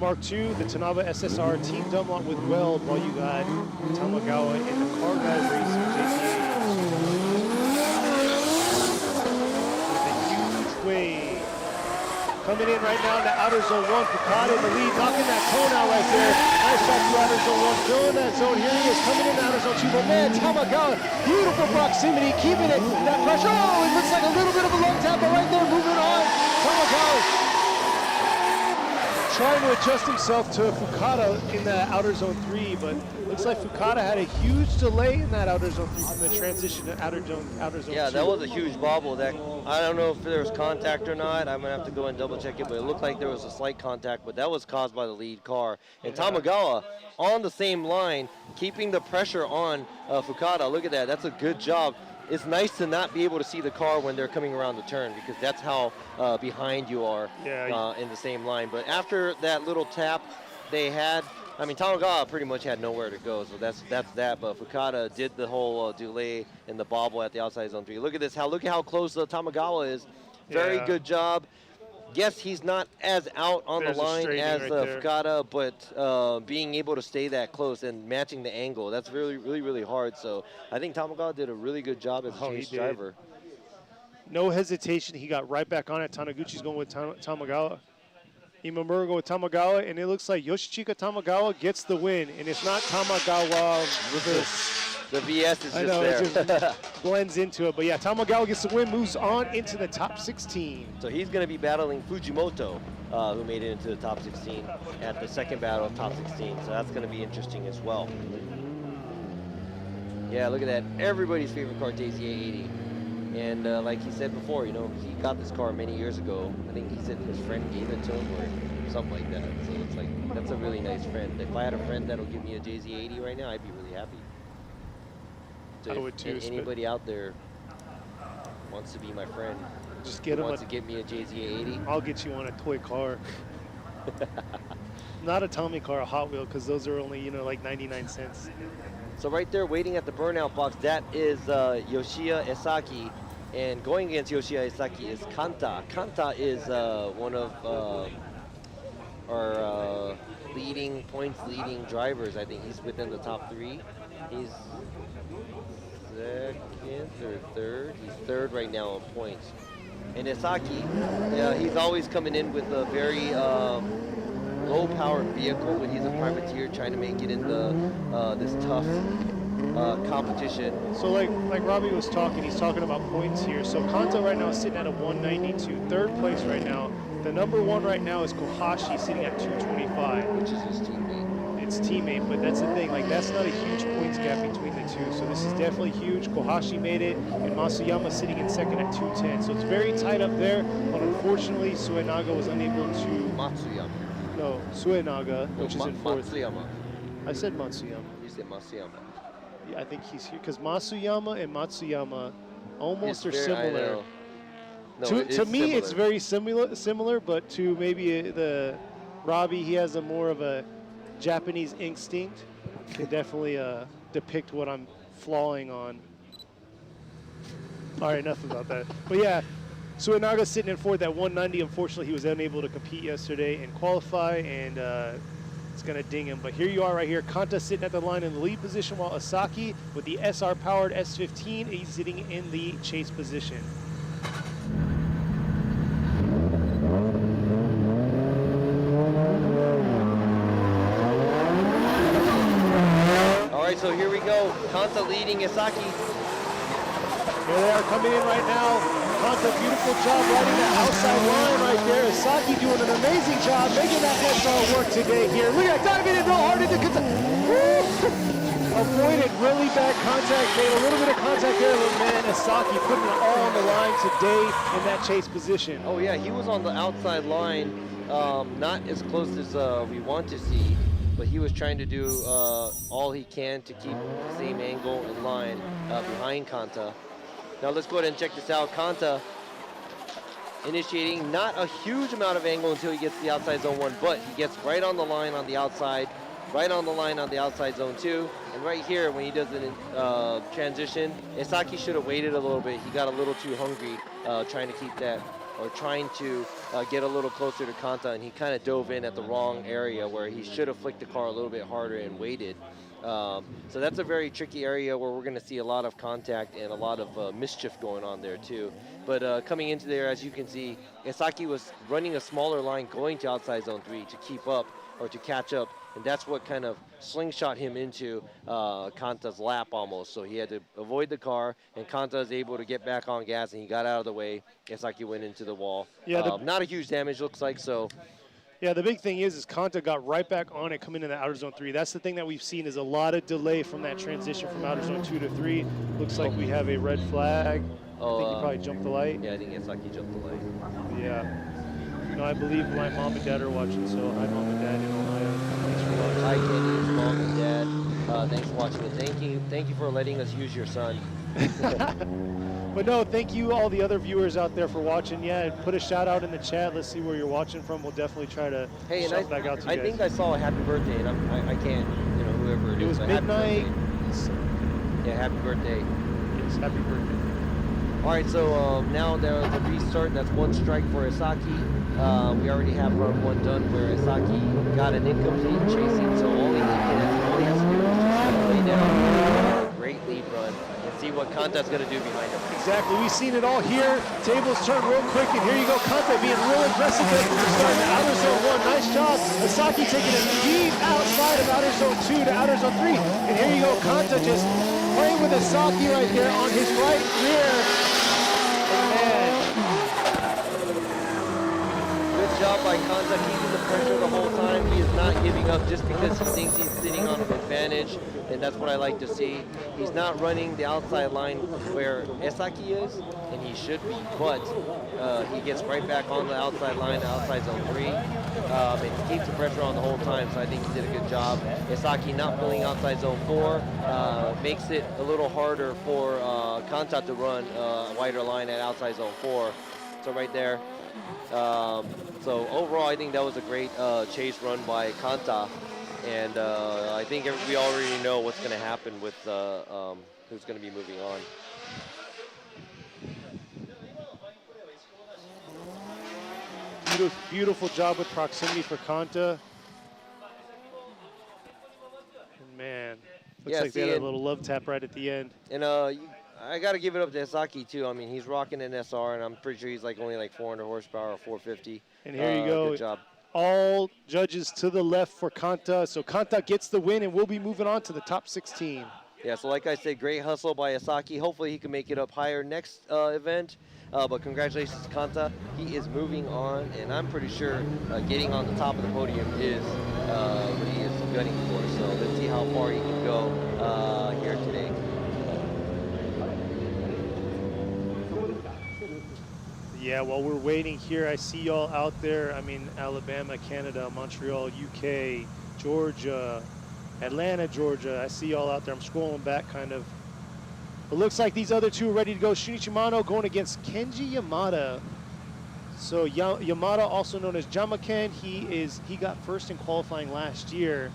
Mark II, the Tanaba SSR team Dunlop with Weld, while you got Tamagawa in the car guy racing JZA. With a huge wave. Coming in right now into outer zone 1, Fukada in the lead, knocking that cone out right there. Nice shot through outer zone 1, filling that zone. Here he is coming into outer zone 2, but man, Tamagawa, beautiful proximity, keeping it, that pressure. Oh, it looks like a little bit of a lung tap, but right there, moving on. Tamagawa trying to adjust himself to Fukada in the outer zone 3, but looks like Fukada had a huge delay in that outer zone 3 from the transition to outer zone 2. Yeah, that was a huge bobble. That I don't know if there was contact or not. I'm gonna have to go and double check it, but it looked like there was a slight contact, but that was caused by the lead car. And Tamagawa on the same line, keeping the pressure on Fukada. Look at that. That's a good job. It's nice to not be able to see the car when they're coming around the turn, because that's how behind you are in the same line. But after that little tap they had, I mean, Tamagawa pretty much had nowhere to go, so that's that. But Fukada did the whole delay and the bobble at the outside zone 3. Look at this, look at how close Tamagawa is. Very good job. Yes, he's not as out on the line as Fukada, but being able to stay that close and matching the angle, that's really, really, really hard. So I think Tamagawa did a really good job as a chase driver. No hesitation. He got right back on it. Taniguchi's going with Tamagawa. Imamura going with Tamagawa, and it looks like Yoshihiko Tamagawa gets the win. And it's not Tamagawa reverse. The VS is I know, it just blends into it. But yeah, Tamagawa gets the win, moves on into the top 16. So he's going to be battling Fujimoto, who made it into the top 16 at the second battle of top 16. So that's going to be interesting as well. Yeah, look at that. Everybody's favorite car, JZA80. And like he said before, you know, he got this car many years ago. I think he said his friend gave it to him or something like that. So it's like, that's a really nice friend. If I had a friend that'll give me a JZ80 right now, I'd be really happy. So I would too. Anybody out there wants to be my friend, Just get him wants to get me a JZ80. I'll get you on a toy car. Not a Tommy car, a Hot Wheel, because those are only, you know, like 99 cents. So right there, waiting at the burnout box, that is Yoshiya Esaki. And going against Yoshiya Esaki is Kanta. Kanta is one of our points leading drivers. I think he's within the top 3. He's second or third. He's third right now on points. And Esaki, he's always coming in with a very low-powered vehicle, but he's a privateer trying to make it into this tough competition. So like Robbie was talking, he's talking about points here. So Kanta right now is sitting at a 192, third place right now. The number 1 right now is Kohashi sitting at 225. Which is his teammate. It's teammate, but that's the thing, like that's not a huge points gap between the two. So this is definitely huge. Kohashi made it, and Masuyama sitting in second at 210. So it's very tight up there, but unfortunately Suenaga was unable to... Matsuyama. No, Suenaga, which is in fourth. Matsuyama. I said Matsuyama. You said Matsuyama. Yeah, I think he's here, because Masuyama and Matsuyama almost It's are very- I similar. know. No, it To is me, it's similar. very similar, but to maybe the Robbie, he has a more of a Japanese instinct. Can definitely depict what I'm flawing on. All right, enough about that. But yeah, Suenaga sitting in fourth at 190. Unfortunately, he was unable to compete yesterday and qualify, and it's going to ding him. But here you are right here. Kanta sitting at the line in the lead position, while Asaki with the SR-powered S15, he's sitting in the chase position. All right, so here we go. Kanta leading Esaki. Here they are coming in right now. Kanta, beautiful job riding that outside line right there. Asaki doing an amazing job making that SR work today here. Look at that, diving in real hard into Kanta. Avoided really bad contact, made a little bit of contact there, but man, Asaki putting it all on the line today in that chase position. Oh yeah, he was on the outside line, not as close as we want to see, but he was trying to do all he can to keep the same angle and line behind Kanta. Now let's go ahead and check this out. Kanta initiating not a huge amount of angle until he gets to the outside zone 1, but he gets right on the line on the outside, right on the line on the outside zone 2, and right here when he does the transition, Esaki should have waited a little bit. He got a little too hungry trying to keep that, or trying to get a little closer to Kanta, and he kind of dove in at the wrong area where he should have flicked the car a little bit harder and waited. So that's a very tricky area where we're going to see a lot of contact and a lot of mischief going on there too. But coming into there, as you can see, Esaki was running a smaller line going to outside zone 3 to keep up or to catch up, and that's what kind of slingshot him into Kanta's lap almost. So he had to avoid the car, and Kanta is able to get back on gas, and he got out of the way. Esaki went into the wall. Yeah, not a huge damage, looks like, so. Yeah, the big thing is Kanta got right back on it coming into outer zone 3. That's the thing that we've seen is a lot of delay from that transition from outer zone 2 to 3. Looks like we have a red flag. I think he probably jumped the light. Yeah, I think Esaki jumped the light. Yeah. No, I believe my mom and dad are watching, so hi mom and dad in Ohio. Thanks for watching. Hi Kenny's mom and dad. Thanks for watching, and thank you for letting us use your son. But no, thank you all the other viewers out there for watching. Yeah, put a shout out in the chat. Let's see where you're watching from. We'll definitely try to shout back out to you guys. I think I saw a happy birthday, and I can't, you know, whoever it is. It was midnight. Yeah, happy birthday. Yes, happy birthday. All right, so now there's a restart. That's one strike for Esaki. We already have round 1 done where Esaki got an incomplete chasing, so all he has to do is just lay down, great lead run, and see what Kanta's going to do behind him. Exactly, we've seen it all here. Tables turn real quick, and here you go, Kanta being real aggressive there from the start to outer zone 1. Nice job. Asaki taking it deep outside of outer zone 2 to outer zone 3. And here you go, Kanta just playing with Asaki right there on his right rear. And man, good job by Kanta keeping the pressure the whole time. He is not giving up just because he thinks he's sitting on an advantage, and that's what I like to see. He's not running the outside line where Esaki is, and he should be, but he gets right back on the outside line, the outside zone 3, and he keeps the pressure on the whole time, so I think he did a good job. Esaki not filling outside zone 4 makes it a little harder for Kanta to run a wider line at outside zone 4. So right there. So overall, I think that was a great chase run by Kanta, and I think we already know what's going to happen with who's going to be moving on. Beautiful job with proximity for Kanta. And man, looks like they had a little love tap right at the end. And I got to give it up to Esaki too. I mean, he's rocking an SR, and I'm pretty sure he's like only like 400 horsepower or 450. And here you go. Good job. All judges to the left for Kanta. So Kanta gets the win, and we'll be moving on to the top 16. Yeah, so like I said, great hustle by Esaki. Hopefully he can make it up higher next event. But congratulations to Kanta. He is moving on, and I'm pretty sure getting on the top of the podium is what he is gunning for. So let's see how far he can go here today. Yeah, while we're waiting here, I see y'all out there. I mean, Alabama, Canada, Montreal, UK, Georgia, Atlanta, Georgia. I see y'all out there. I'm scrolling back kind of. It looks like these other two are ready to go. Shinichi Mano going against Kenji Yamada. So Yamada, also known as Jamaken, he got first in qualifying last year.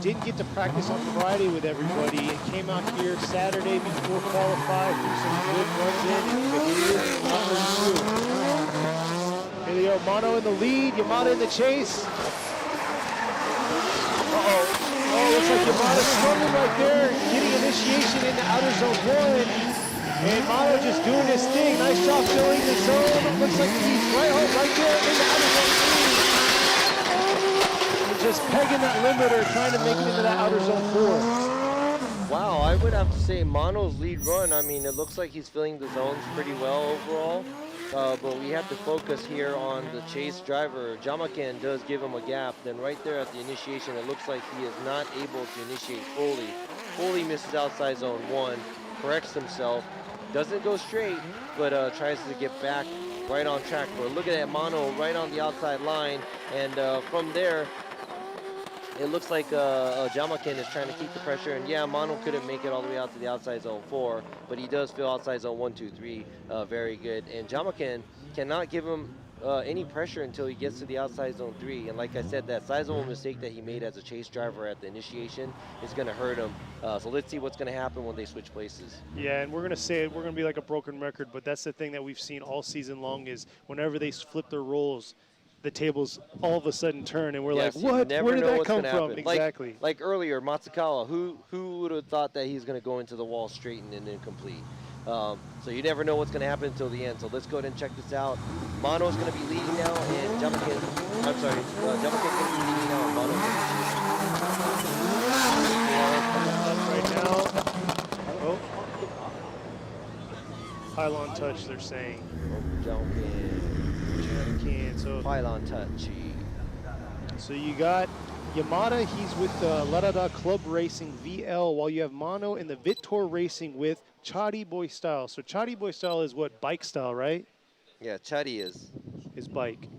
Didn't get to practice on Friday with everybody. It came out here Saturday before qualified, threw some good runs in, but he is number 2. Here they are, Mano in the lead, Yamada in the chase. Uh-oh. Oh, looks like Yamada struggling right there, getting initiation into outer zone 1. And Mano just doing his thing. Nice job filling the zone. Looks like he's right there in the outer zone 3. Just pegging that limiter, trying to make it into that outer zone 4. Wow, I would have to say Mano's lead run, I mean, it looks like he's filling the zones pretty well overall. But we have to focus here on the chase driver. Jamaken does give him a gap. Then right there at the initiation, it looks like he is not able to initiate fully. Fully misses outside zone 1, corrects himself, doesn't go straight, but tries to get back right on track. But look at that, Mano right on the outside line. And from there, it looks like Jamaken is trying to keep the pressure, and yeah, Mano couldn't make it all the way out to the outside zone 4, but he does fill outside zone 1, 2, 3 very good. And Jamaken cannot give him any pressure until he gets to the outside zone 3. And like I said, that sizable mistake that he made as a chase driver at the initiation is going to hurt him. So let's see what's going to happen when they switch places. Yeah, and we're going to say it, we're going to be like a broken record, but that's the thing that we've seen all season long is whenever they flip their roles, the tables all of a sudden turn, and we're like, what? Where did that come from? Exactly. Like earlier, Matsukawa, who would have thought that he's going to go into the wall straight and incomplete? So you never know what's going to happen until the end. So let's go ahead and check this out. Mano's going to be leading now, and Jamaken's going to be leading now, and Mano's right now. Oh. Pylon touch, they're saying. So pylon touch. So you got Yamada, he's with the Larada Club Racing VL, while you have Mano in the Vittor Racing with Chadi Boy Style. So Chadi Boy Style is what, bike style, right? Yeah, Chadi is his bike.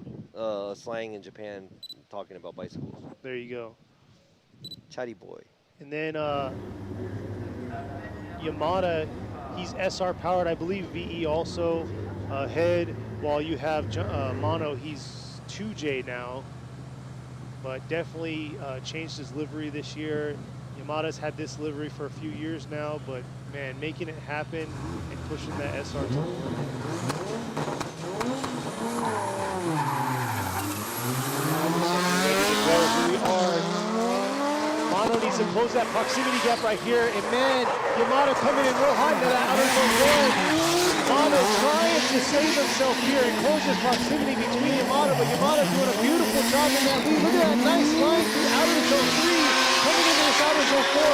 Slang in Japan, talking about bicycles. There you go. Chadi Boy. And then Yamada, he's SR powered, I believe VE also head, while you have Mano, he's 2J now, but definitely changed his livery this year. Yamada's had this livery for a few years now, but man, making it happen and pushing that SR to the limit. Here we are. Mano needs to close that proximity gap right here, and man, Yamada coming in real high to that outer zone 1. Yamada trying to save himself here and close his proximity between Yamada, but Yamada doing a beautiful job in that lead. Look at that nice line through outer zone 3, coming into this outer zone 4,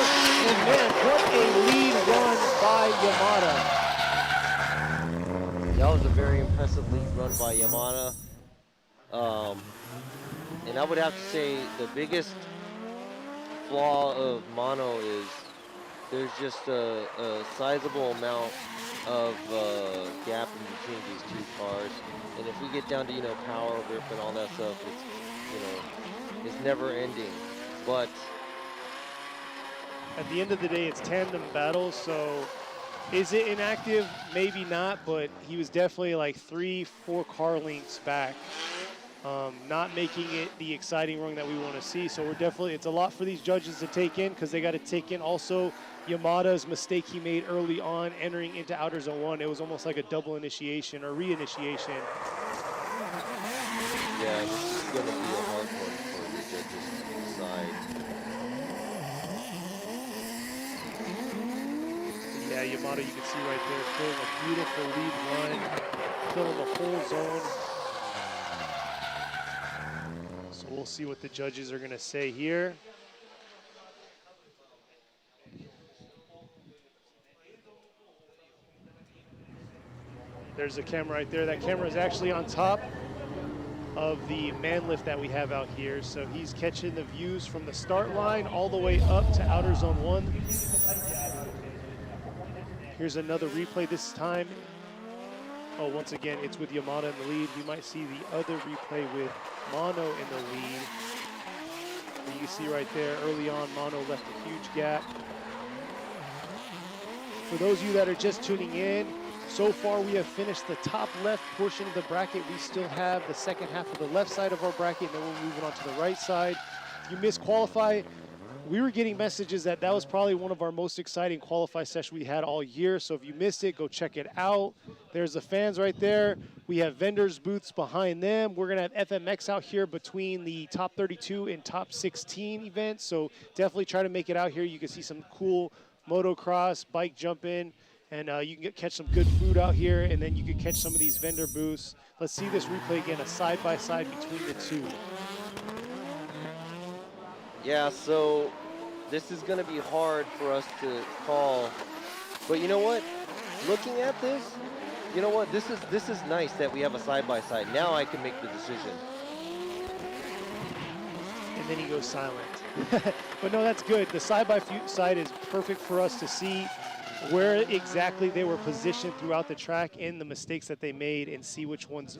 and man, what a lead run by Yamada. That was a very impressive lead run by Yamada. And I would have to say the biggest flaw of mono is there's just a sizable amount of gap in between these two cars. And if we get down to, power, grip, and all that stuff, it's never ending. But At the end of the day, it's tandem battles, so is it inactive? Maybe not, but he was definitely like 3-4 car lengths back, not making it the exciting run that we want to see. So it's a lot for these judges to take in, because they got to take in also Yamada's mistake he made early on entering into outer zone 1. It was almost like a double initiation or reinitiation. yeah, this is going to be a hard one for the judges to decide. Yeah, Yamada, you can see right there, filling a beautiful lead run, filling the whole zone. So we'll see what the judges are going to say here. There's a camera right there. That camera is actually on top of the man lift that we have out here. So he's catching the views from the start line all the way up to outer zone 1. Here's another replay this time. Oh, once again, it's with Yamada in the lead. We might see the other replay with Mono in the lead. And you can see right there, early on, Mono left a huge gap. For those of you that are just tuning in, so far we have finished the top left portion of the bracket. We still have the second half of the left side of our bracket, and then we're moving on to the right side. If you misqualify, we were getting messages that was probably one of our most exciting qualify sessions we had all year. So if you missed it, go check it out. There's the fans right there. We have vendors booths behind them. We're gonna have FMX out here between the top 32 and top 16 events. So definitely try to make it out here. You can see some cool motocross, bike jumping, and you can catch some good food out here, and then you can catch some of these vendor booths. Let's see this replay again, a side-by-side between the two. Yeah, so this is going to be hard for us to call. But you know what? Looking at this, you know what? This is nice that we have a side-by-side. Now I can make the decision. And then he goes silent. But no, that's good. The side-by-side is perfect for us to see where exactly they were positioned throughout the track and the mistakes that they made, and see which one's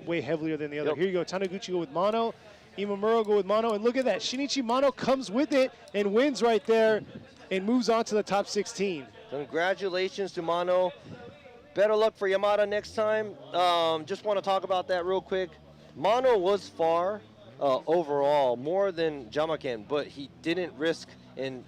way heavier than the other. Yep. Here you go, Taniguchi go with Mono, Imamura go with Mono, and look at that, Shinichi Mono comes with it and wins right there and moves on to the top 16. Congratulations to Mono. Better luck for Yamada next time. Just want to talk about that real quick. Mono was far overall, more than Jamaken, but he didn't risk, and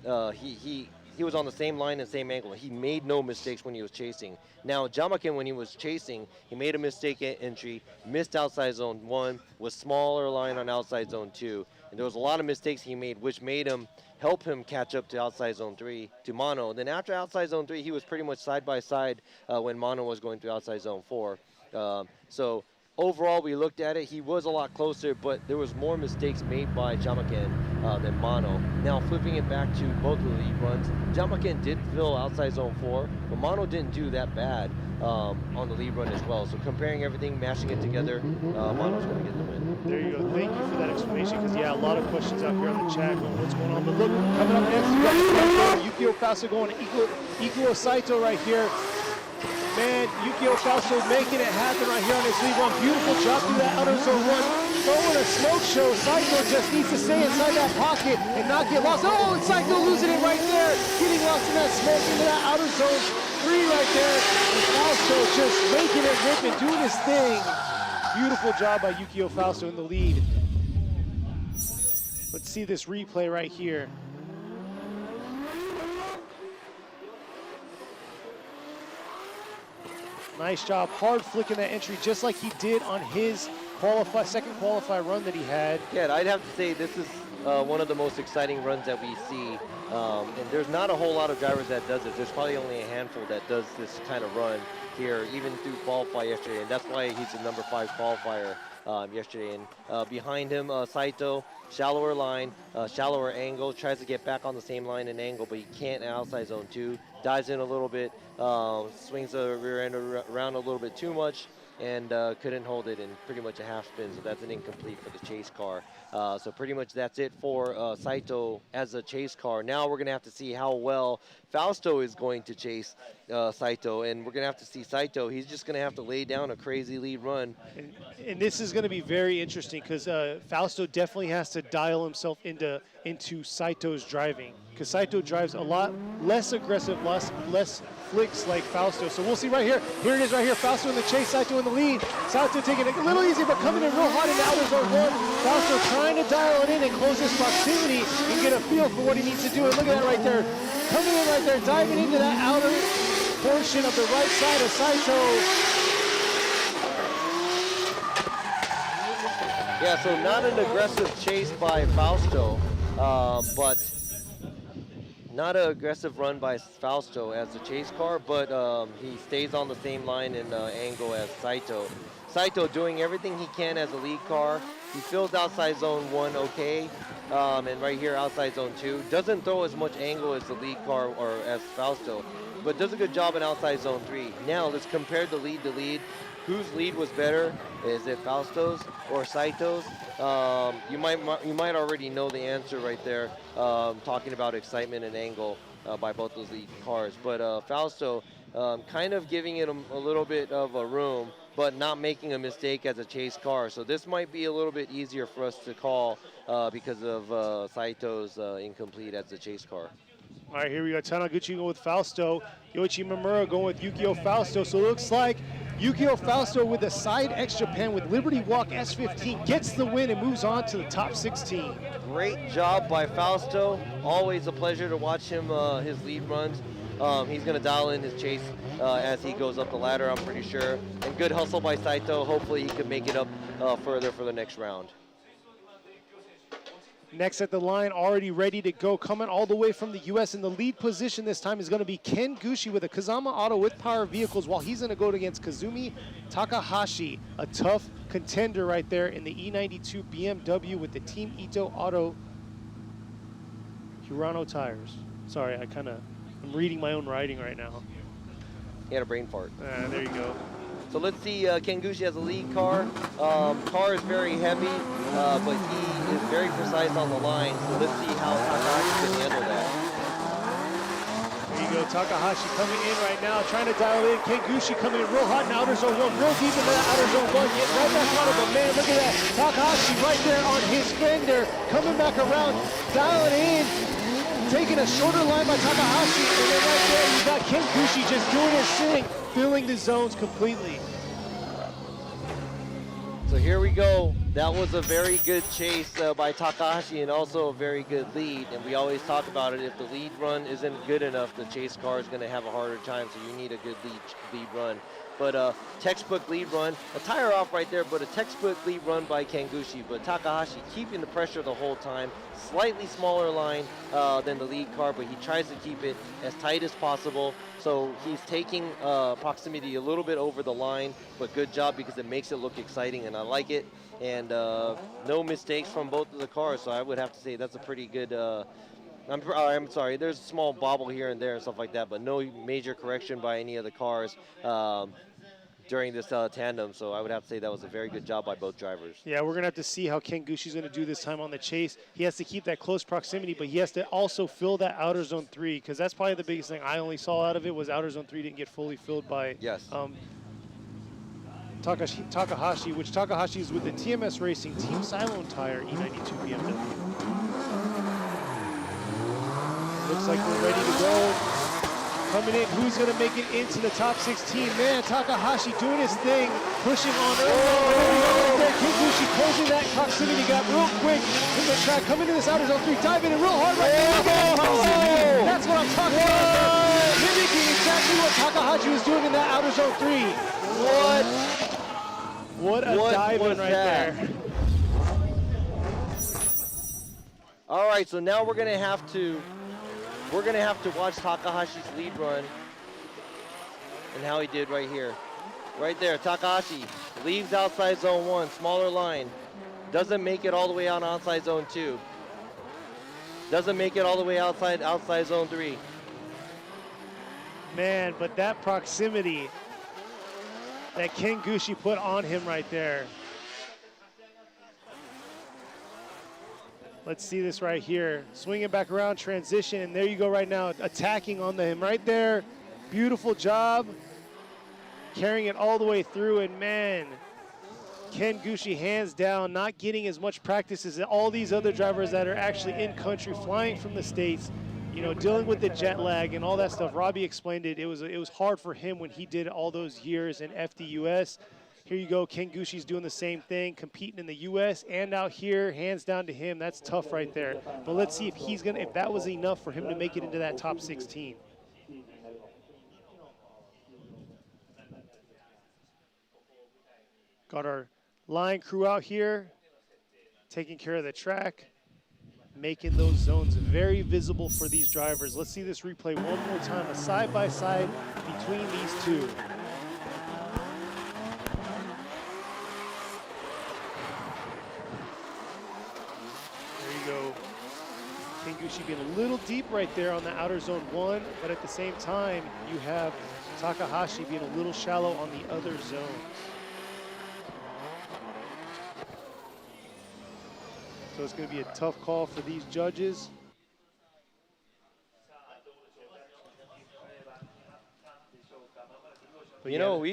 he was on the same line and same angle. He made no mistakes when he was chasing. Now, Jamaken, when he was chasing, he made a mistake at entry, missed outside zone 1, was smaller line on outside zone 2. And there was a lot of mistakes he made, which made him help him catch up to outside zone 3, to Mono. Then after outside zone 3, he was pretty much side by side when Mono was going through outside zone 4. So overall, we looked at it, he was a lot closer, but there was more mistakes made by Jamaken than Mono. Now, flipping it back to both of the lead runs, Jamaken did fill outside zone 4, but Mono didn't do that bad on the lead run as well. So comparing everything, mashing it together, Mono's going to get the win. There you go. Thank you for that explanation, because, yeah, a lot of questions out here on the chat going, what's going on? But look, coming up next, we got Yukio Fausto going to Ikuo Saito right here. Man, Yukio Fausto making it happen right here on his lead run. Beautiful job through that outer zone 1. Throwing a smoke show. Saito just needs to stay inside that pocket and not get lost. Oh, and Saito losing it right there. Getting lost in that smoke into that outer zone 3 right there. And Fausto just making it rip and doing his thing. Beautiful job by Yukio Fausto in the lead. Let's see this replay right here. Nice job, hard flicking that entry just like he did on his second qualify run that he had. Yeah, I'd have to say this is one of the most exciting runs that we see. And there's not a whole lot of drivers that does it. There's probably only a handful that does this kind of run here, even through qualify yesterday. And that's why he's the number 5 qualifier yesterday. And behind him, Saito, shallower line, shallower angle, tries to get back on the same line and angle, but he can't outside zone 2. Dives in a little bit, swings the rear end around a little bit too much, and couldn't hold it in pretty much a half spin, so that's an incomplete for the chase car. So pretty much that's it for Saito as a chase car. Now we're going to have to see how well Fausto is going to chase Saito, and we're going to have to see Saito. He's just going to have to lay down a crazy lead run. And this is going to be very interesting because Fausto definitely has to dial himself into Saito's driving, because Saito drives a lot less aggressive, less flicks like Fausto. So we'll see right here. Here it is right here. Fausto in the chase, Saito in the lead. Saito taking it a little easy, but coming in real hot in the outer zone one. Fausto trying to dial it in and close his proximity and get a feel for what he needs to do. And look at that right there. Coming in right there, diving into that outer portion of the right side of Saito. Yeah, so not an aggressive chase by Fausto, but not an aggressive run by Fausto as the chase car, but he stays on the same line and angle as Saito. Saito doing everything he can as a lead car. He fills outside zone 1 okay, and right here outside zone 2. Doesn't throw as much angle as the lead car or as Fausto, but does a good job in outside zone 3. Now let's compare the lead to lead. Whose lead was better? Is it Fausto's or Saito's? You might already know the answer right there, talking about excitement and angle by both those lead cars. But Fausto kind of giving it a little bit of a room, but not making a mistake as a chase car. So this might be a little bit easier for us to call because of Saito's incomplete as the chase car. All right, here we go. Taniguchi going with Fausto. Yoichi Mamura going with Yukio Fausto. So it looks like Yukio Fausto with a side extra pen with Liberty Walk S15 gets the win and moves on to the top 16. Great job by Fausto. Always a pleasure to watch him, his lead runs. He's going to dial in his chase as he goes up the ladder, I'm pretty sure. And good hustle by Saito. Hopefully he can make it up further for the next round. Next at the line, already ready to go, coming all the way from the U.S. in the lead position this time is going to be Ken Gushi with a Kazama Auto with Power Vehicles, while he's going to go against Kazumi Takahashi, a tough contender right there in the E92 BMW with the Team Ito Auto Hirano tires. Sorry, I'm reading my own writing right now. He had a brain fart. There you go. So let's see, Ken Gushi has a lead car. Car is very heavy, but he is very precise on the line. So let's see how Takahashi can handle that. There you go, Takahashi coming in right now, trying to dial in. Ken Gushi coming in real hot in outer zone 1, real deep into that outer zone 1, getting right back on it, but man, look at that. Takahashi right there on his fender, coming back around, dialing in, taking a shorter line by Takahashi, and then right there you got Ken Gushi just doing his thing, filling the zones completely. So here we go. That was a very good chase by Takahashi and also a very good lead. And we always talk about it. If the lead run isn't good enough, the chase car is going to have a harder time. So you need a good lead run. But textbook lead run, a tire off right there, but a textbook lead run by Ken Gushi. But Takahashi keeping the pressure the whole time. Slightly smaller line than the lead car, but he tries to keep it as tight as possible. So he's taking proximity a little bit over the line, but good job because it makes it look exciting, and I like it. And no mistakes from both of the cars, so I would have to say that's a pretty good. I'm sorry, there's a small bobble here and there and stuff like that, but no major correction by any of the cars during this tandem. So I would have to say that was a very good job by both drivers. Yeah, we're going to have to see how Ken Gushi's going to do this time on the chase. He has to keep that close proximity, but he has to also fill that outer zone 3, because that's probably the biggest thing I only saw out of it was outer zone 3 didn't get fully filled by Takahashi, which Takahashi is with the TMS Racing Team Cylone Tire E92 BMW. Looks like we're ready to go. Coming in, who's going to make it into the top 16? Man, Takahashi doing his thing, pushing on early. Right there, Ken Gushi closing that proximity gap real quick in the track. Coming to this outer zone 3, diving in real hard right there. That's what I'm talking about. Mimicking exactly what Takahashi was doing in that outer zone 3. What a dive in right there. All right, so now we're gonna have to watch Takahashi's lead run and how he did right here. Right there, Takahashi leaves outside zone 1, smaller line. Doesn't make it all the way out outside zone 2. Doesn't make it all the way outside zone 3. Man, but that proximity. that Ken Gushi put on him right there. Let's see this right here. Swinging back around, transition, and there you go right now, attacking on him right there. Beautiful job. Carrying it all the way through, and man, Ken Gushi hands down, not getting as much practice as all these other drivers that are actually in country, flying from the States, you know, dealing with the jet lag and all that stuff. Robbie explained it. It was hard for him when he did all those years in FDUS. Here you go, Ken Gushi's doing the same thing, competing in the US and out here, hands down to him. That's tough right there. But let's see if that was enough for him to make it into that top 16. Got our line crew out here, taking care of the track, making those zones very visible for these drivers. Let's see this replay one more time, a side-by-side between these two. Ken Gushi being a little deep right there on the outer zone 1, but at the same time, you have Takahashi being a little shallow on the other zones. So it's going to be a tough call for these judges. But You know,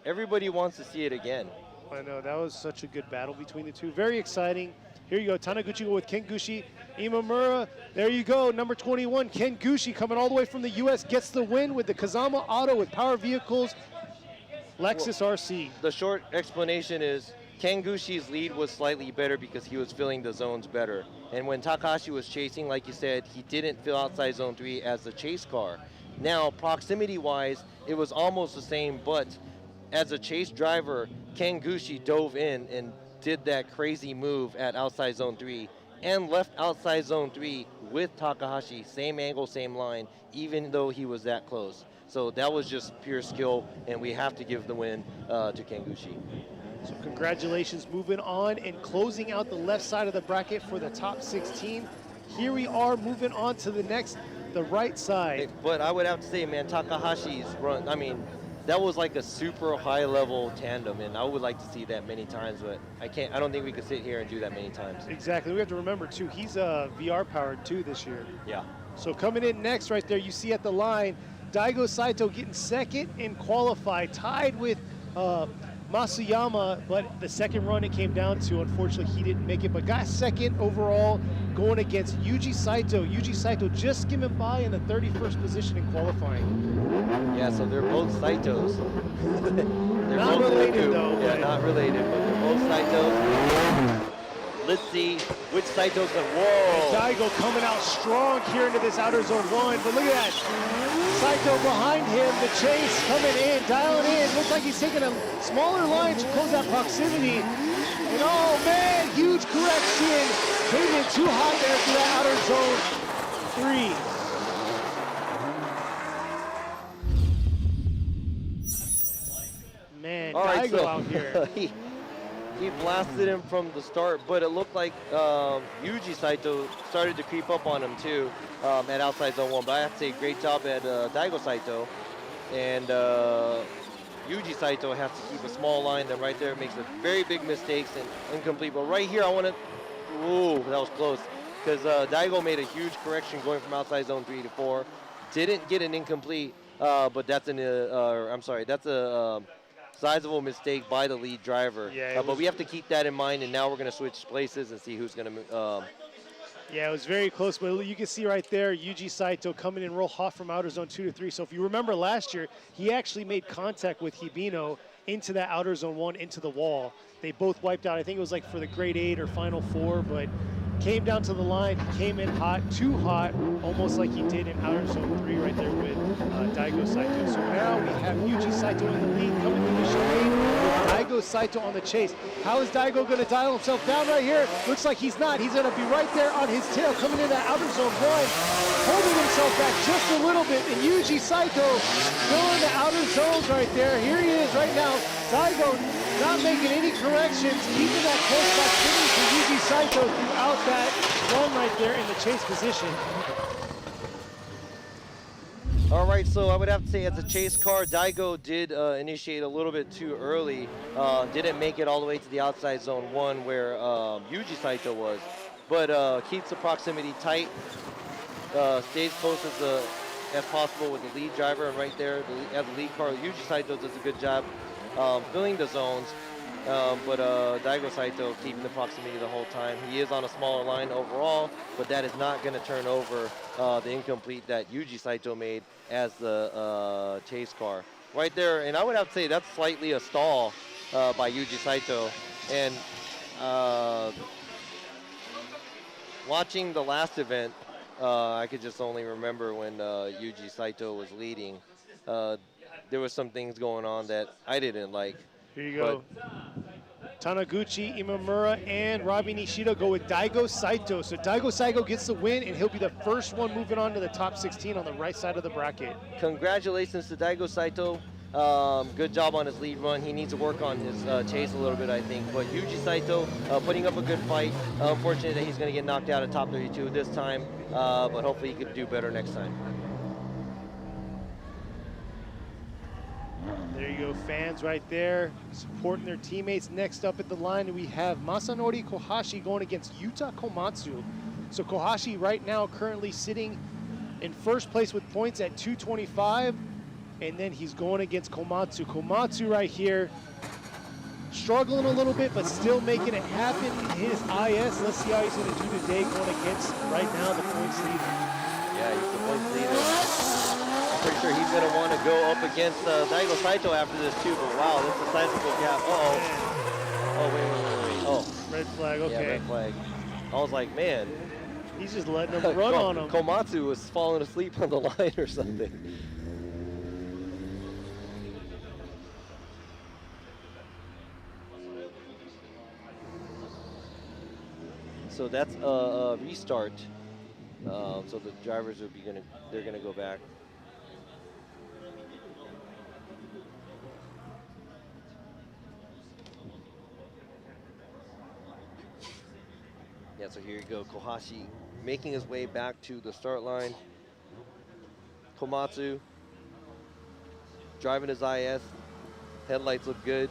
everybody wants to see it again. I know, that was such a good battle between the two. Very exciting. Here you go, Taniguchi with Ken Gushi. Imamura, there you go, number 21, Ken Gushi coming all the way from the US, gets the win with the Kazama Auto with Power Vehicles, Lexus RC. The short explanation is Ken Gushi's lead was slightly better because he was filling the zones better. And when Takahashi was chasing, like you said, he didn't fill outside zone 3 as the chase car. Now, proximity-wise, it was almost the same, but as a chase driver, Ken Gushi dove in and did that crazy move at outside zone 3 and left outside zone 3 with Takahashi, same angle, same line, even though he was that close. So that was just pure skill, and we have to give the win to Ken Gushi. So congratulations, moving on and closing out the left side of the bracket for the top 16. Here we are moving on to the right side. But I would have to say, man, Takahashi's run, I mean, that was like a super high level tandem, and I would like to see that many times, but I don't think we could sit here and do that many times. Exactly, we have to remember too, he's VR powered too this year. Yeah. So coming in next right there, you see at the line, Daigo Saito getting second in qualify, tied with Masuyama, but the second run it came down to, unfortunately he didn't make it, but got second overall going against Yuji Saito. Yuji Saito just skimming by in the 31st position in qualifying. Yeah, so they're both Saitos. They're not both related though. Yeah, not related, but they're both Saitos. Let's see which Saito can, whoa. Daigo coming out strong here into this outer zone 1, but look at that. Saito behind him, the chase coming in, dialing in. Looks like he's taking a smaller line to close that proximity. And oh man, huge correction. Came in too hot there for that outer zone 3. Man, All right, Daigo so out here. he blasted him from the start, but it looked like Yuji Saito started to creep up on him too at outside zone 1. But I have to say, great job at Daigo Saito. And Yuji Saito has to keep a small line. Then right there makes a very big mistakes and incomplete. But right here, I want to, ooh, that was close. Because Daigo made a huge correction going from outside zone 3 to 4. Didn't get an incomplete, but that's that's a sizable mistake by the lead driver. Yeah, but we have to keep that in mind, and now we're going to switch places and see who's going to Yeah, it was very close, but you can see right there, Yuji Saito coming in real hot from outer zone 2 to 3. So if you remember last year, he actually made contact with Hibino into that outer zone 1, into the wall. They both wiped out, I think it was like for the grade 8 or final 4, but came down to the line, he came in hot, too hot, almost like he did in outer zone 3 right there with Daigo Saito. So now we have Yuji Saito in the lead coming through the chicane with Daigo Saito on the chase. How is Daigo going to dial himself down right here? Looks like he's not. He's going to be right there on his tail coming into that outer zone 1, holding himself back just a little bit. And Yuji Saito still in the outer zones right there. Here he is right now. Daigo not making any corrections, keeping that close proximity to Yuji Saito throughout that run right there in the chase position. All right, so I would have to say as a chase car, Daigo did initiate a little bit too early. Didn't make it all the way to the outside zone 1 where Yuji Saito was. But keeps the proximity tight, stays close as possible with the lead driver. And right there, as a lead car, Yuji Saito does a good job filling the zones. But Daigo Saito keeping the proximity the whole time. He is on a smaller line overall, but that is not going to turn over the incomplete that Yuji Saito made as the chase car. Right there, and I would have to say that's slightly a stall by Yuji Saito. And watching the last event, I could just only remember when Yuji Saito was leading. There was some things going on that I didn't like. Here you go. Taniguchi, Imamura, and Robbie Nishida go with Daigo Saito. So Daigo Saito gets the win, and he'll be the first one moving on to the top 16 on the right side of the bracket. Congratulations to Daigo Saito. Good job on his lead run. He needs to work on his chase a little bit, I think. But Yuji Saito putting up a good fight. Unfortunate that he's going to get knocked out at top 32 this time, but hopefully he can do better next time. There you go, fans right there supporting their teammates. Next up at the line, we have Masanori Kohashi going against Yuta Komatsu. So Kohashi right now currently sitting in first place with points at 225, and then he's going against Komatsu. Komatsu right here struggling a little bit, but still making it happen in his IS. Let's see how he's going to do today going against, right now, the points leader. Yeah, he's the points leader. Pretty sure he's going to want to go up against Daigo Saito after this too, but wow, this is a sizable gap. Oh, wait. Oh. Red flag, okay. Yeah, red flag. I was like, man. He's just letting him run on him. Komatsu was falling asleep on the line or something. So that's a restart. So the drivers will be they're gonna go back. Yeah, so here you go, Kohashi making his way back to the start line. Komatsu driving his IS. Headlights look good.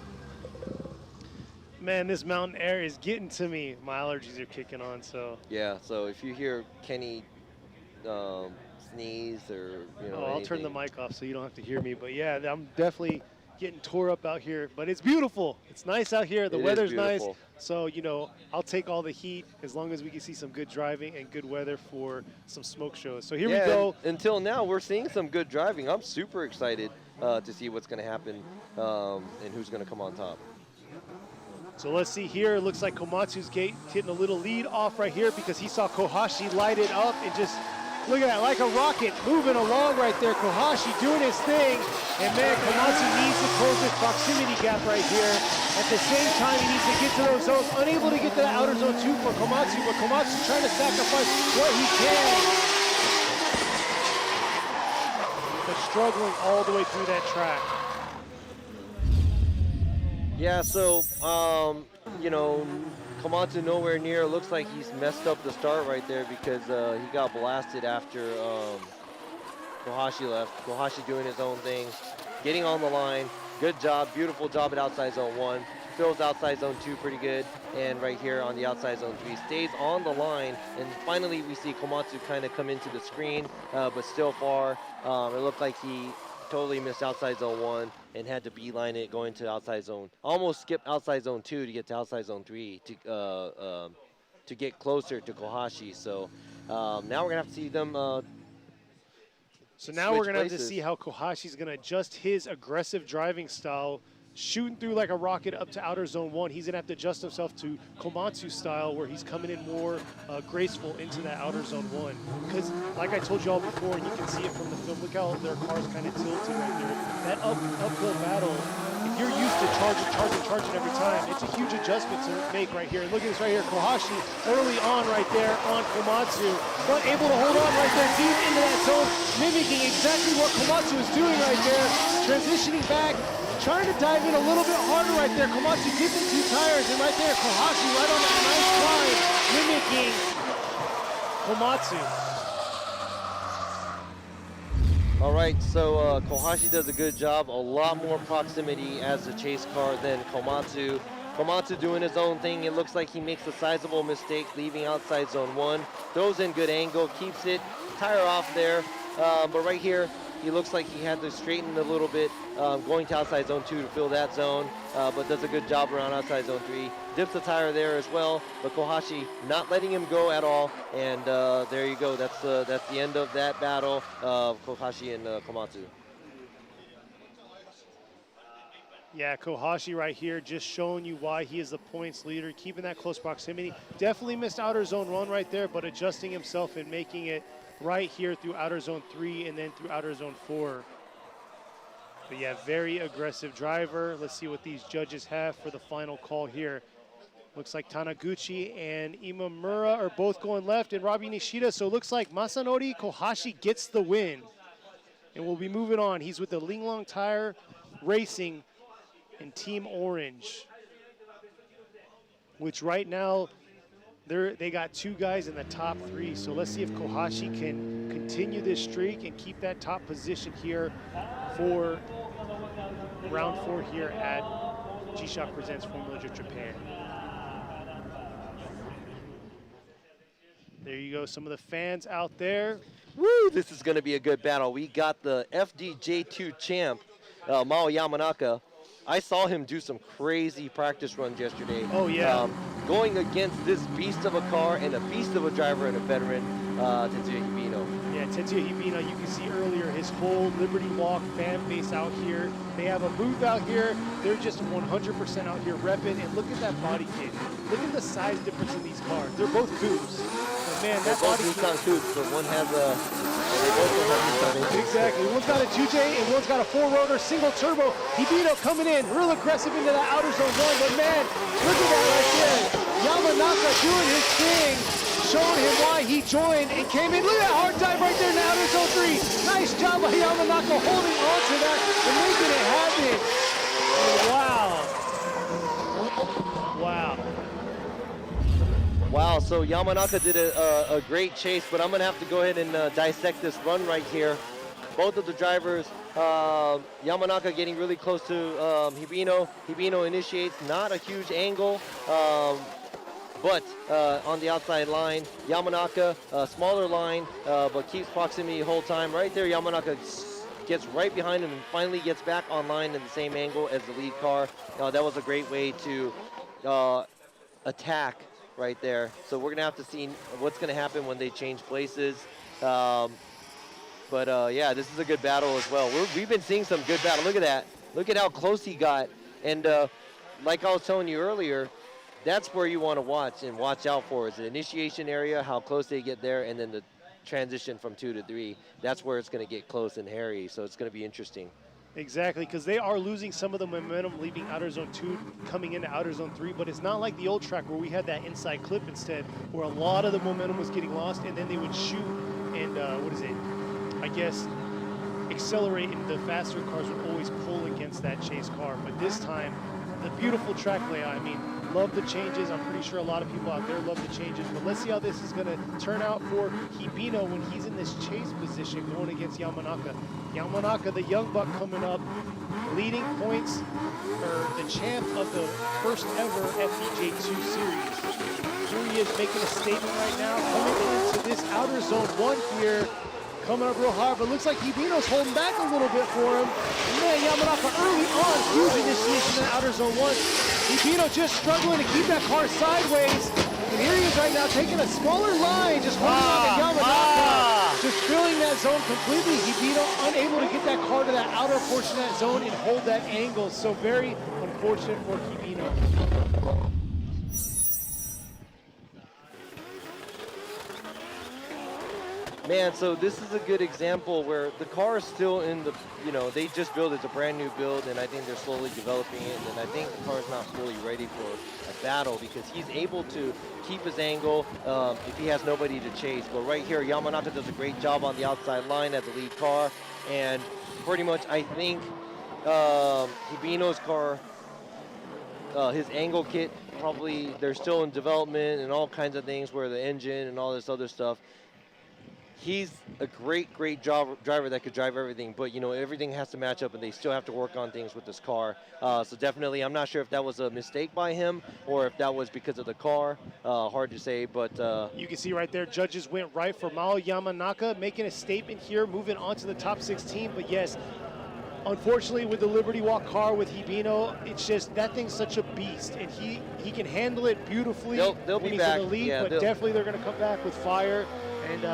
Man, this mountain air is getting to me. My allergies are kicking on, so. Yeah, so if you hear Kenny sneeze or, I'll turn the mic off so you don't have to hear me. But yeah, I'm definitely getting tore up out here. But it's beautiful. It's nice out here. The weather's nice. So, I'll take all the heat as long as we can see some good driving and good weather for some smoke shows. So here we go. Until now, we're seeing some good driving. I'm super excited to see what's going to happen and who's going to come on top. So let's see here. It looks like Komatsu's getting a little lead off right here because he saw Kohashi light it up and just look at that, like a rocket moving along right there. Kohashi doing his thing. And man, Komatsu needs to close this proximity gap right here. At the same time, he needs to get to those zones. Unable to get to the outer zone 2 for Komatsu, but Komatsu's trying to sacrifice what he can. But struggling all the way through that track. Yeah, so, Komatsu nowhere near. Looks like he's messed up the start right there because he got blasted after Kohashi left. Kohashi doing his own thing, getting on the line. Good job, beautiful job at outside zone 1. Fills outside zone 2 pretty good. And right here on the outside zone 3, stays on the line. And finally we see Komatsu kind of come into the screen, but still far. It looked like he totally missed outside zone 1 and had to beeline it going to outside zone. Almost skipped outside zone 2 to get to outside zone 3 to get closer to Kohashi. So now we're gonna have to see them. So now we're gonna have to see how Kohashi's gonna adjust his aggressive driving style, shooting through like a rocket up to outer zone 1. He's gonna have to adjust himself to Komatsu style, where he's coming in more graceful into that outer zone 1. Because like I told you all before, and you can see it from the film, look how their car's kind of tilted right there. That uphill battle, if you're used to charging every time, it's a huge adjustment to make right here. And look at this right here, Kohashi early on right there on Komatsu, but able to hold on right there deep into that zone, mimicking exactly what Komatsu is doing right there, transitioning back, trying to dive in a little bit harder right there. Komatsu dipping 2 tires, and right there, Kohashi right on that nice climb, mimicking Komatsu. All right, so Kohashi does a good job. A lot more proximity as the chase car than Komatsu. Komatsu doing his own thing. It looks like he makes a sizable mistake, leaving outside zone 1. Throws in good angle, keeps it. Tire off there. But right here, he looks like he had to straighten a little bit, going to outside zone 2 to fill that zone, but does a good job around outside zone 3. Dips the tire there as well, but Kohashi not letting him go at all, and there you go. That's the end of that battle of Kohashi and Komatsu. Yeah, Kohashi right here just showing you why he is the points leader, keeping that close proximity. Definitely missed outer zone 1 right there, but adjusting himself and making it right here through outer zone 3 and then through outer zone 4. But yeah, very aggressive driver. Let's see what these judges have for the final call here. Looks like Taniguchi and Imamura are both going left and Robbie Nishida. So it looks like Masanori Kohashi gets the win. And we'll be moving on. He's with the Linglong Tire Racing in Team Orange, which right now they got 2 guys in the top 3. So let's see if Kohashi can continue this streak and keep that top position here for round 4 here at G-Shock Presents Formula Drift Japan. There you go, some of the fans out there. Woo, this is going to be a good battle. We got the FDJ2 champ, Mao Yamanaka. I saw him do some crazy practice runs yesterday. Oh, yeah. Going against this beast of a car and a beast of a driver and a veteran, Tetsuya Hibino. Yeah, Tetsuya Hibino, you can see earlier his whole Liberty Walk fan base out here. They have a booth out here. They're just 100% out here repping. And look at that body kit. Look at the size difference in these cars. They're both coupes. But man, that body kit. Nissan coupes, but one has a... They both have Nissan engines. Exactly. One's got a 2J and one's got a 4-rotor single turbo. Hibino coming in real aggressive into that outer zone 1. But man, look at that right there. Yamanaka doing his thing, showing him why he joined and came in. Look at that hard dive right there in the outer zone 3. Nice job by Yamanaka holding on to that and making it happen. Wow. Wow. Wow, so Yamanaka did a great chase, but I'm going to have to go ahead and dissect this run right here. Both of the drivers, Yamanaka getting really close to Hibino. Hibino initiates, not a huge angle, but on the outside line. Yamanaka, smaller line, but keeps proximity the whole time. Right there, Yamanaka gets right behind him and finally gets back online in the same angle as the lead car. That was a great way to attack right there. So we're gonna have to see what's gonna happen when they change places. Yeah, this is a good battle as well. We've been seeing some good battle. Look at that. Look at how close he got. And like I was telling you earlier, that's where you want to watch and watch out for is the initiation area, how close they get there, and then the transition from 2 to 3. That's where it's going to get close and hairy. So it's going to be interesting. Exactly, because they are losing some of the momentum leaving outer zone 2, coming into outer zone 3, but it's not like the old track where we had that inside clip instead, where a lot of the momentum was getting lost, and then they would shoot and, I guess, accelerate, and the faster cars would always pull against that chase car. But this time, the beautiful track layout, I mean, love the changes. I'm pretty sure a lot of people out there love the changes, but let's see how this is going to turn out for Hibino when he's in this chase position going against Yamanaka. Yamanaka, the young buck coming up, leading points, or the champ of the first ever FDJ2 series. Here he is making a statement right now, coming into this outer zone 1 here, coming up real hard, but looks like Hibino's holding back a little bit for him. Man, Yamanaka early on, huge initiation in outer zone 1. Hibino just struggling to keep that car sideways. And here he is right now taking a smaller line, just holding on to Yamanaka. Just filling that zone completely. Hibino unable to get that car to that outer portion of that zone and hold that angle. So very unfortunate for Hibino. Man, so this is a good example where the car is still in the, they just built it. It's a brand new build, and I think they're slowly developing it. And I think the car is not fully ready for a battle because he's able to keep his angle if he has nobody to chase. But right here, Yamanaka does a great job on the outside line as the lead car. And pretty much, I think Hibino's car, his angle kit, probably they're still in development and all kinds of things where the engine and all this other stuff. he's a great driver that could drive everything, but everything has to match up, and they still have to work on things with this car. So definitely, I'm not sure if that was a mistake by him or if that was because of the car. Hard to say, but You can see right there, judges went right for Mao Yamanaka, making a statement here, moving on to the top 16. But yes, unfortunately, with the Liberty Walk car with Hibino, it's just that thing's such a beast, and he can handle it beautifully. They'll when be he's back. in the lead, Yeah, but they'll- definitely they're going to come back with fire. And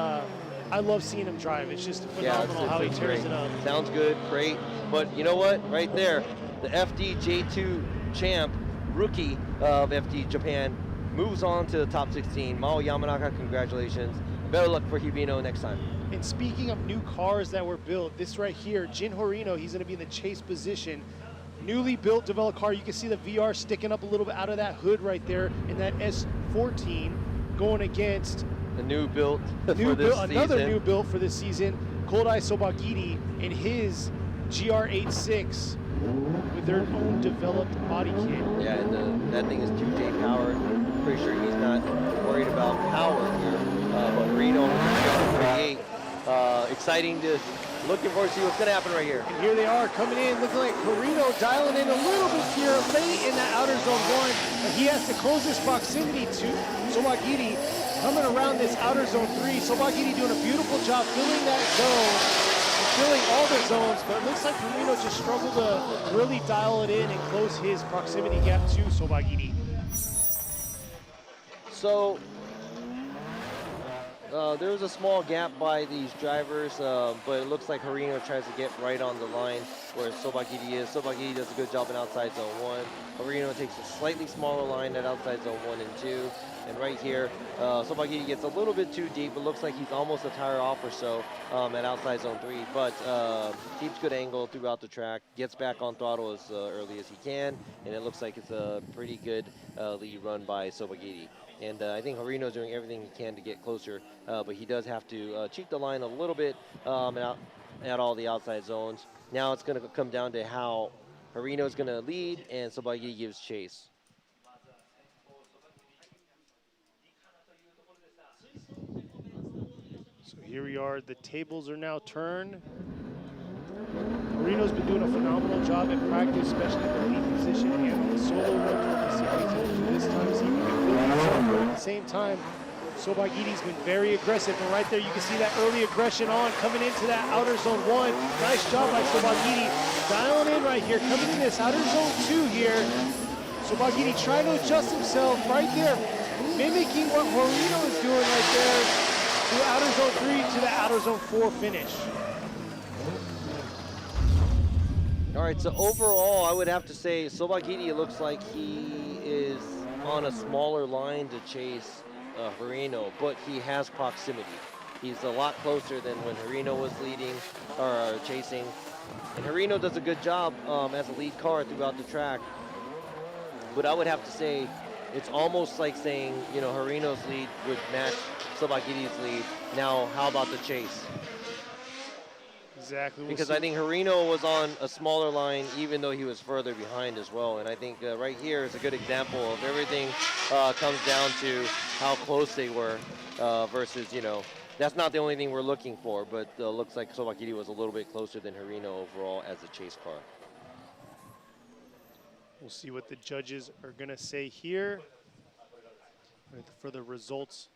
I love seeing him drive. It's just phenomenal how he it's tears great. it up. Sounds good, great. But you know what? Right there, the FD-J2 champ, rookie of FD Japan, moves on to the top 16. Mao Yamanaka, congratulations. Better luck for Hibino next time. And speaking of new cars that were built, this right here, Jin Horino, he's going to be in the chase position. Newly built, developed car. You can see the VR sticking up a little bit out of that hood right there in that S14 going against The new build for this another season. new build for this season, Kodai Sobagiri in his GR86 with their own developed body kit. Yeah, and that thing is 2J powered. Pretty sure he's not worried about power here. But Reno, 38. Exciting to looking forward to see what's going to happen right here. And here they are coming in, looking like Carino dialing in a little bit here late in that outer zone one. But he has to close his proximity to Sobagiri coming around this outer zone 3. Sobagiri doing a beautiful job filling that zone, and filling all the zones, but it looks like Carino just struggled to really dial it in and close his proximity gap to Sobagiri. So there was a small gap by these drivers, but it looks like Harino tries to get right on the line where Sobagiri is. Sobagiri does a good job in outside zone 1. Harino takes a slightly smaller line at outside zone 1 and 2. And right here, Sobagiri gets a little bit too deep. It looks like he's almost a tire off or so at outside zone 3, but keeps good angle throughout the track, gets back on throttle as early as he can, and it looks like it's a pretty good lead run by Sobagiri. And I think Harino's doing everything he can to get closer, but he does have to cheat the line a little bit at all the outside zones. Now it's going to come down to how Harino's going to lead and Sobagiri gives chase. So here we are, the tables are now turned. Marino's been doing a phenomenal job in practice, especially in the lead position and on the solo run toward the series. This time, see if he can build himself, but at the same time, Sobagiri's been very aggressive, and right there you can see that early aggression on, coming into that outer zone 1. Nice job by Sobagiri, dialing in right here, coming in this outer zone 2 here. Sobagiri trying to adjust himself right there, mimicking what Horino is doing right there, to outer zone 3 to the outer zone 4 finish. All right, so overall, I would have to say Sobagiri looks like he is on a smaller line to chase Harino, but he has proximity. He's a lot closer than when Harino was leading or chasing. And Harino does a good job as a lead car throughout the track. But I would have to say it's almost like saying, Harino's lead would match Sobagiri's lead. Now, how about the chase? Exactly. Because I think Harino was on a smaller line, even though he was further behind as well. And I think right here is a good example of everything comes down to how close they were versus, that's not the only thing we're looking for, but looks like Sobagiri was a little bit closer than Harino overall as a chase car. We'll see what the judges are going to say here for the results.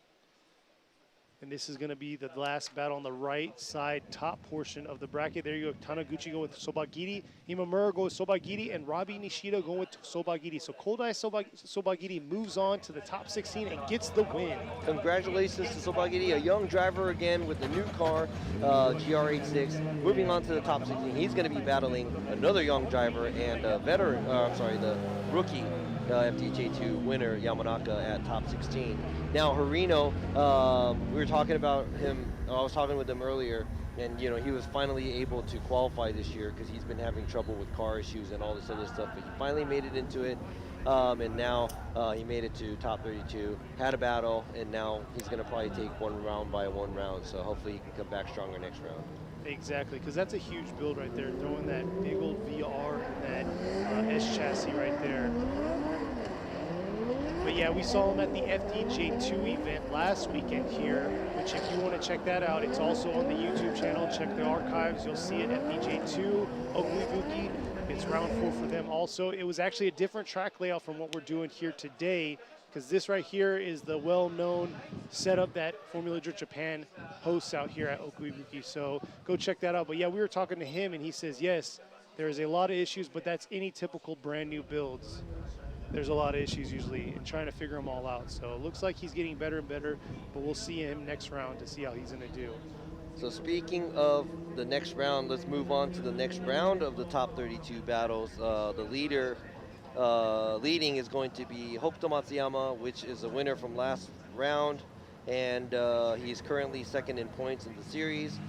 And this is going to be the last battle on the right side, top portion of the bracket. There you go. Taniguchi going with Sobagiri, Imamura going with Sobagiri, and Robbie Nishida going with Sobagiri. So Kodai Sobagiri moves on to the top 16 and gets the win. Congratulations to Sobagiri, a young driver again with a new car, GR86, moving on to the top 16. He's going to be battling another young driver and veteran, the rookie FDJ2 winner Yamanaka at top 16. Now Harino, we were talking about him, I was talking with him earlier, and he was finally able to qualify this year because he's been having trouble with car issues and all this other stuff, but he finally made it into it, and now he made it to top 32, had a battle, and now he's going to probably take one round by one round, so hopefully he can come back stronger next round. Exactly, because that's a huge build right there, throwing that big old VR and that S chassis right there. But Yeah, we saw him at the FDJ2 event last weekend here, which if you want to check that out, it's also on the YouTube channel. Check the archives. You'll see it, FDJ2, Okuibuki. It's round 4 for them also. It was actually a different track layout from what we're doing here today, because this right here is the well-known setup that Formula Drift Japan hosts out here at Okuibuki. So go check that out. But yeah, we were talking to him, and he says, yes, there's a lot of issues, but that's any typical brand new builds. There's a lot of issues usually in trying to figure them all out. So it looks like he's getting better and better, but we'll see him next round to see how he's going to do. So speaking of the next round, let's move on to the next round of the top 32 battles. The leading is going to be Hokuto Matsuyama, which is a winner from last round, and he's currently second in points in the series.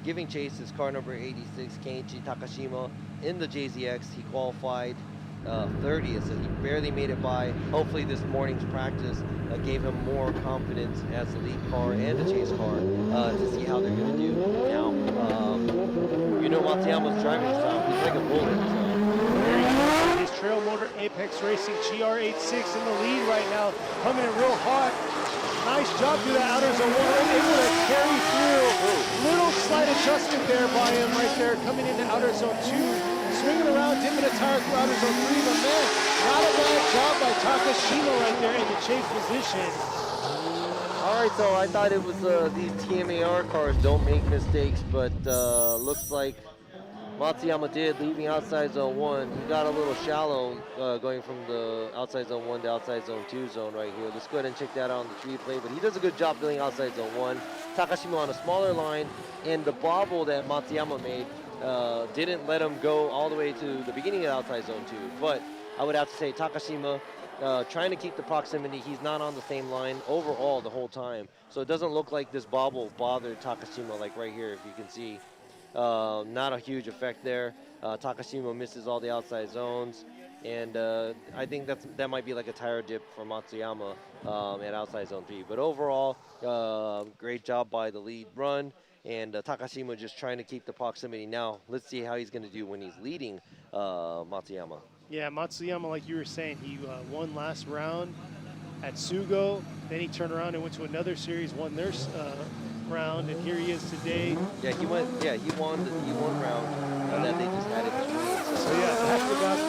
Giving chase is car number 86, Kenichi Takashima, in the JZX. He qualified 30th, so he barely made it by. Hopefully this morning's practice gave him more confidence as the lead car and the chase car to see how they're going to do. Now, you know Matsuyama's driving style. He's like a bullet. So. His Trail Motor Apex Racing GR86 in the lead right now, coming in real hot. Nice job through that outer zone 1, able to carry through. Little slight adjustment there by him right there, coming into outer zone 2. Swinging around, dipping a tire through outer zone 3, but man, not a bad job by Takashima right there in the chase position. All right, so I thought it was these TMAR cars don't make mistakes, but looks like Matsuyama did, leaving outside zone 1. He got a little shallow going from the outside zone 1 to outside zone 2 zone right here. Let's go ahead and check that out on the replay, but he does a good job building outside zone 1. Takashima on a smaller line, and the bobble that Matsuyama made didn't let him go all the way to the beginning of outside zone 2. But I would have to say Takashima trying to keep the proximity. He's not on the same line overall the whole time. So it doesn't look like this bobble bothered Takashima, like right here, if you can see. Not a huge effect there. Takashima misses all the outside zones. And I think that might be like a tire dip for Matsuyama at outside zone 3. But overall, great job by the lead run. And Takashima just trying to keep the proximity. Now, let's see how he's going to do when he's leading Matsuyama. Yeah, Matsuyama, like you were saying, he won last round at Sugo. Then he turned around and went to another series, won their round, and here he is today. Yeah, he won round that they just had in between. So yeah, back-to-back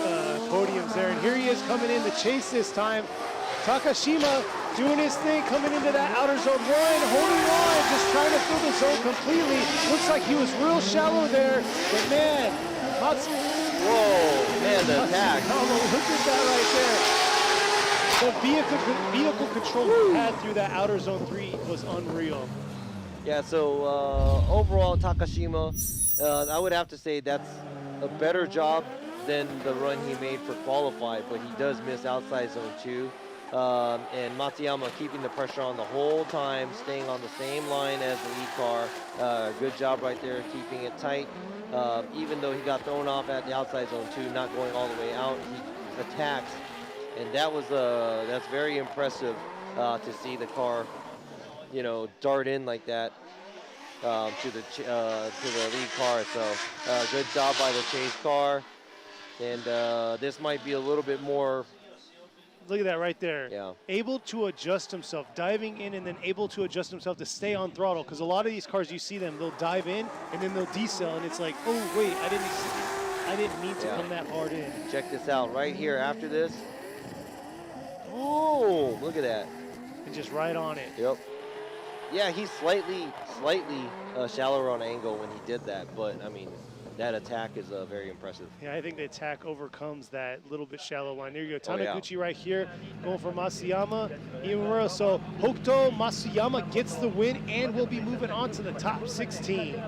podiums there. And here he is coming in the chase this time. Takashima doing his thing, coming into that outer zone 1, holding on, just trying to fill the zone completely. Looks like he was real shallow there, but man, whoa, man, the attack. Look at that right there. The vehicle control he had through that outer zone 3 was unreal. Yeah, so overall, Takashima, I would have to say that's a better job than the run he made for qualified, but he does miss outside zone 2. And Matsuyama keeping the pressure on the whole time, staying on the same line as the lead car. Good job right there, keeping it tight. Even though he got thrown off at the outside zone 2, not going all the way out, he attacks. And that was that's very impressive to see the car, you know, dart in like that to the lead car. So good job by the chase car. And this might be a little bit more. Look at that right there. Yeah. Able to adjust himself, diving in and then able to adjust himself to stay on throttle. Because a lot of these cars, you see them, they'll dive in and then they'll decel, and it's like, oh wait, I didn't mean to come that hard in. Check this out right here after this. Oh, look at that. And just right on it. Yep. Yeah, he's slightly shallower on angle when he did that, but I mean, that attack is very impressive. Yeah, I think the attack overcomes that little bit shallow line. There you go, Taniguchi right here, going for Matsuyama. So Hokuto Matsuyama gets the win and will be moving on to the top 16.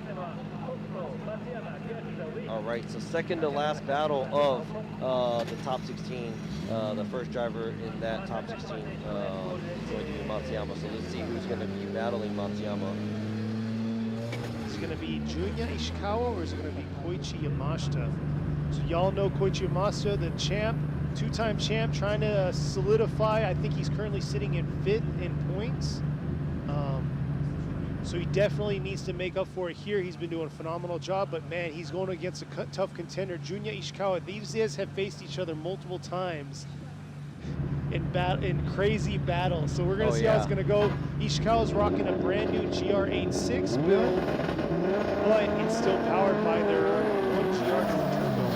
All right, so second to last battle of the top 16. The first driver in that top 16 is going to be Matsuyama. So let's see who's going to be battling Matsuyama. Is it going to be Junya Ishikawa or is it going to be Koichi Yamashita? So y'all know Koichi Yamashita, the champ, two-time champ, trying to solidify. I think he's currently sitting in 5th in points. So he definitely needs to make up for it here. He's been doing a phenomenal job, but man, he's going against a tough contender. Junya Ishikawa, these guys have faced each other multiple times. in crazy battles. So we're going to see how it's going to go. Ishikawa's rocking a brand new GR86 build, but it's still powered by their 1GR turbo,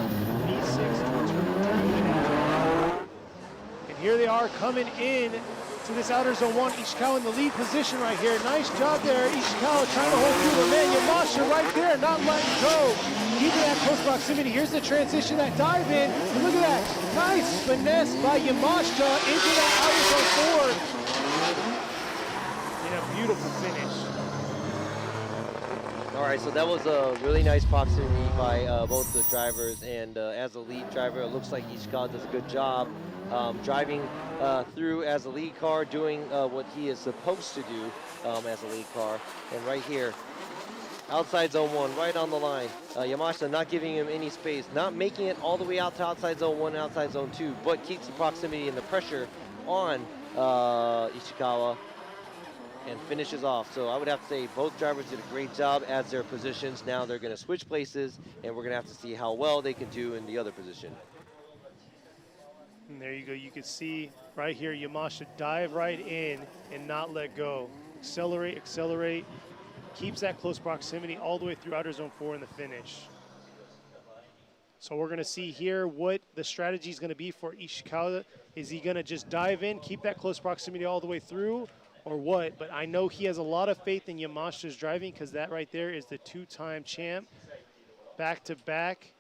V6 turbo engine. And here they are coming in to this outer zone 1. Ishikawa in the lead position right here. Nice job there. Ishikawa trying to hold through, but man, Yamashita right there, not letting go. Keeping that close proximity. Here's the transition, that dive in. And look at that. Nice finesse by Yamashita into that outer zone 4. And a beautiful finish. All right, so that was a really nice proximity by both the drivers, and as a lead driver, it looks like Ishikawa does a good job driving through as a lead car, doing what he is supposed to do as a lead car. And right here, outside zone 1, right on the line. Yamashita not giving him any space, not making it all the way out to outside zone 1 and outside zone 2, but keeps the proximity and the pressure on Ishikawa and finishes off. So I would have to say both drivers did a great job as their positions. Now they're going to switch places, and we're going to have to see how well they can do in the other position. And there you go. You can see right here, Yamashita dive right in and not let go. Accelerate, accelerate. Keeps that close proximity all the way through outer zone 4 in the finish. So we're going to see here what the strategy is going to be for Ishikawa. Is he going to just dive in, keep that close proximity all the way through, or what? But I know he has a lot of faith in Yamashita's driving, because that right there is the 2-time champ, back-to-back.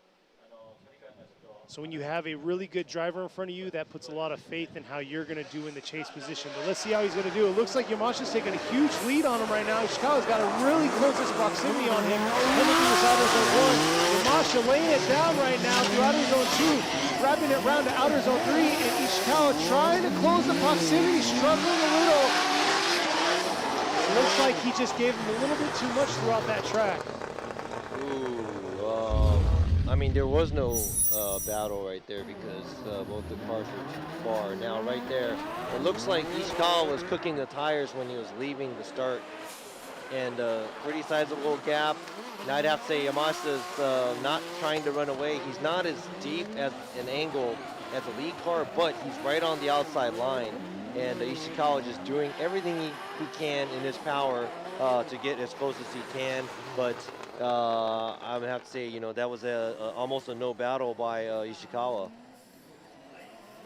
So when you have a really good driver in front of you, that puts a lot of faith in how you're going to do in the chase position. But let's see how he's going to do. It looks like Yamashita's taking a huge lead on him right now. Ishikawa's got to really close this proximity on him. Coming through this outer zone 1. Yamashita laying it down right now through outer zone 2. Wrapping it around to outer zone 3. And Ishikawa trying to close the proximity, struggling a little. It looks like he just gave him a little bit too much throughout that track. I mean, there was no battle right there because both the cars were too far. Now, right there, it looks like Ishikawa was cooking the tires when he was leaving the start. And pretty sizable gap. And I'd have to say Yamashita's not trying to run away. He's not as deep as an angle as a lead car, but he's right on the outside line. And Ishikawa just doing everything he can in his power to get as close as he can. But I would have to say, you know, that was almost a no battle by Ishikawa.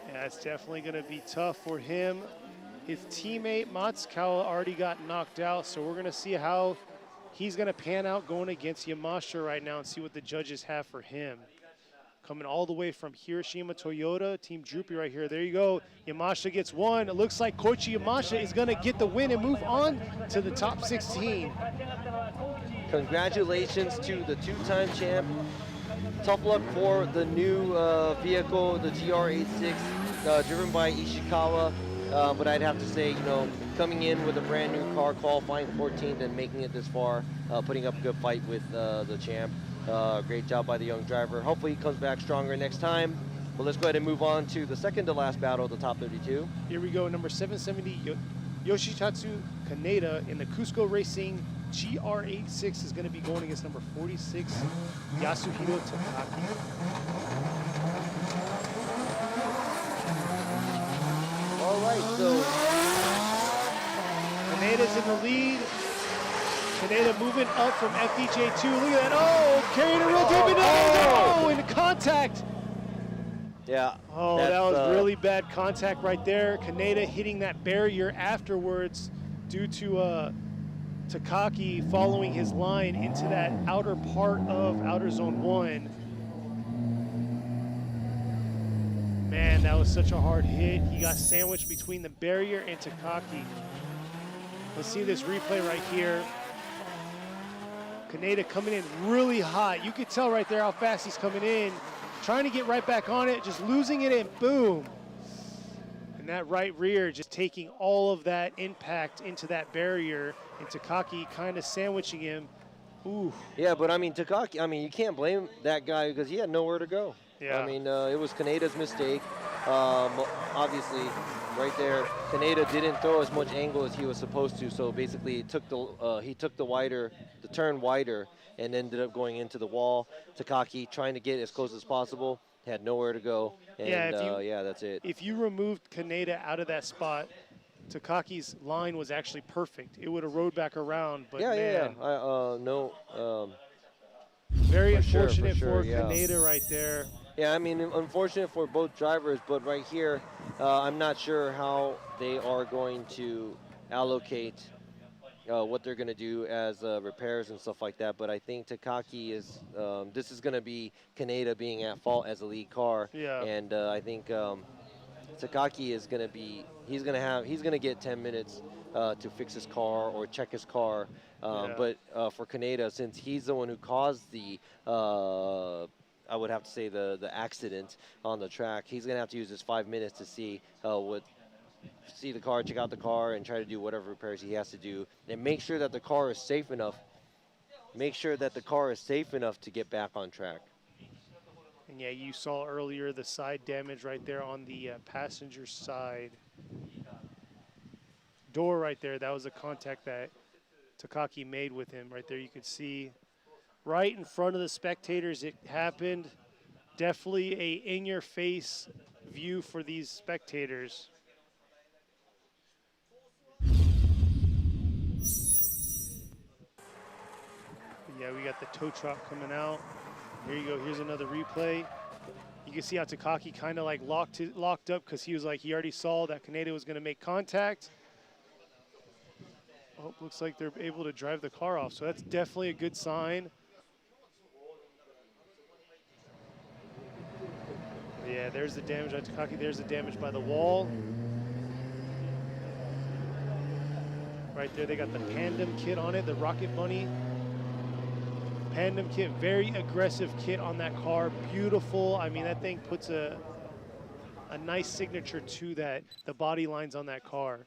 Yeah, it's definitely going to be tough for him. His teammate Matsukawa already got knocked out, so we're going to see how he's going to pan out going against Yamashita right now and see what the judges have for him. Coming all the way from Hiroshima Toyota, Team Droopy right here. There you go. Yamashita gets one. It looks like Koichi Yamashita is going to get the win and move on to the top 16. Congratulations to the 2-time champ. Tough luck for the new vehicle, the GR86, driven by Ishikawa. But I'd have to say, you know, coming in with a brand new car, qualifying 14th and making it this far, putting up a good fight with the champ. Great job by the young driver. Hopefully he comes back stronger next time. But let's go ahead and move on to the second to last battle of the top 32. Here we go, number 770, Yoshitatsu Kaneda in the Cusco Racing GR86 is going to be going against number 46, Yasuhiro Takaki. All right, so Kaneda's in the lead. Kaneda moving up from FDJ2. Look at that. Oh, carrying a real deep. Oh, into contact. Yeah. Oh, that was really bad contact right there. Kaneda hitting that barrier afterwards due to Takaki following his line into that outer part of outer zone 1. Man, that was such a hard hit. He got sandwiched between the barrier and Takaki. Let's see this replay right here. Kaneda coming in really hot. You could tell right there how fast he's coming in. Trying to get right back on it, just losing it, and boom. And that right rear just taking all of that impact into that barrier, and Takaki kind of sandwiching him. Ooh. Yeah, but I mean, Takaki, I mean, you can't blame that guy because he had nowhere to go. Yeah. I mean, it was Kaneda's mistake. Obviously, right there, Kaneda didn't throw as much angle as he was supposed to, so basically he took the turn wider and ended up going into the wall. Takaki trying to get as close as possible. had nowhere to go. And yeah, that's it. If you removed Kaneda out of that spot, Takaki's line was actually perfect. It would have rode back around, but man, very unfortunate for Kaneda right there. Yeah, I mean, unfortunate for both drivers, but right here, I'm not sure how they are going to allocate what they're going to do as repairs and stuff like that. But I think Takaki is, this is going to be Kaneda being at fault as a lead car. Yeah. And I think Takaki is going to be, he's going to get 10 minutes to fix his car or check his car. But for Kaneda, since he's the one who caused the, I would have to say the accident on the track, he's going to have to use his 5 minutes to see see the car, check out the car, and try to do whatever repairs he has to do, and make sure that the car is safe enough. Make sure that the car is safe enough to get back on track. And yeah, you saw earlier the side damage right there on the passenger side door right there. That was a contact that Takaki made with him right there. You could see right in front of the spectators it happened. Definitely a in-your-face view for these spectators. Yeah, we got the tow truck coming out. Here you go. Here's another replay. You can see how Takaki kind of like locked up because he was like, he already saw that Kaneda was going to make contact. Oh, looks like they're able to drive the car off. So that's definitely a good sign. Yeah, there's the damage on Takaki. There's the damage by the wall. Right there, they got the tandem kit on it, the Rocket Bunny. Tandem kit, very aggressive kit on that car. Beautiful. I mean, that thing puts a nice signature to that, the body lines on that car.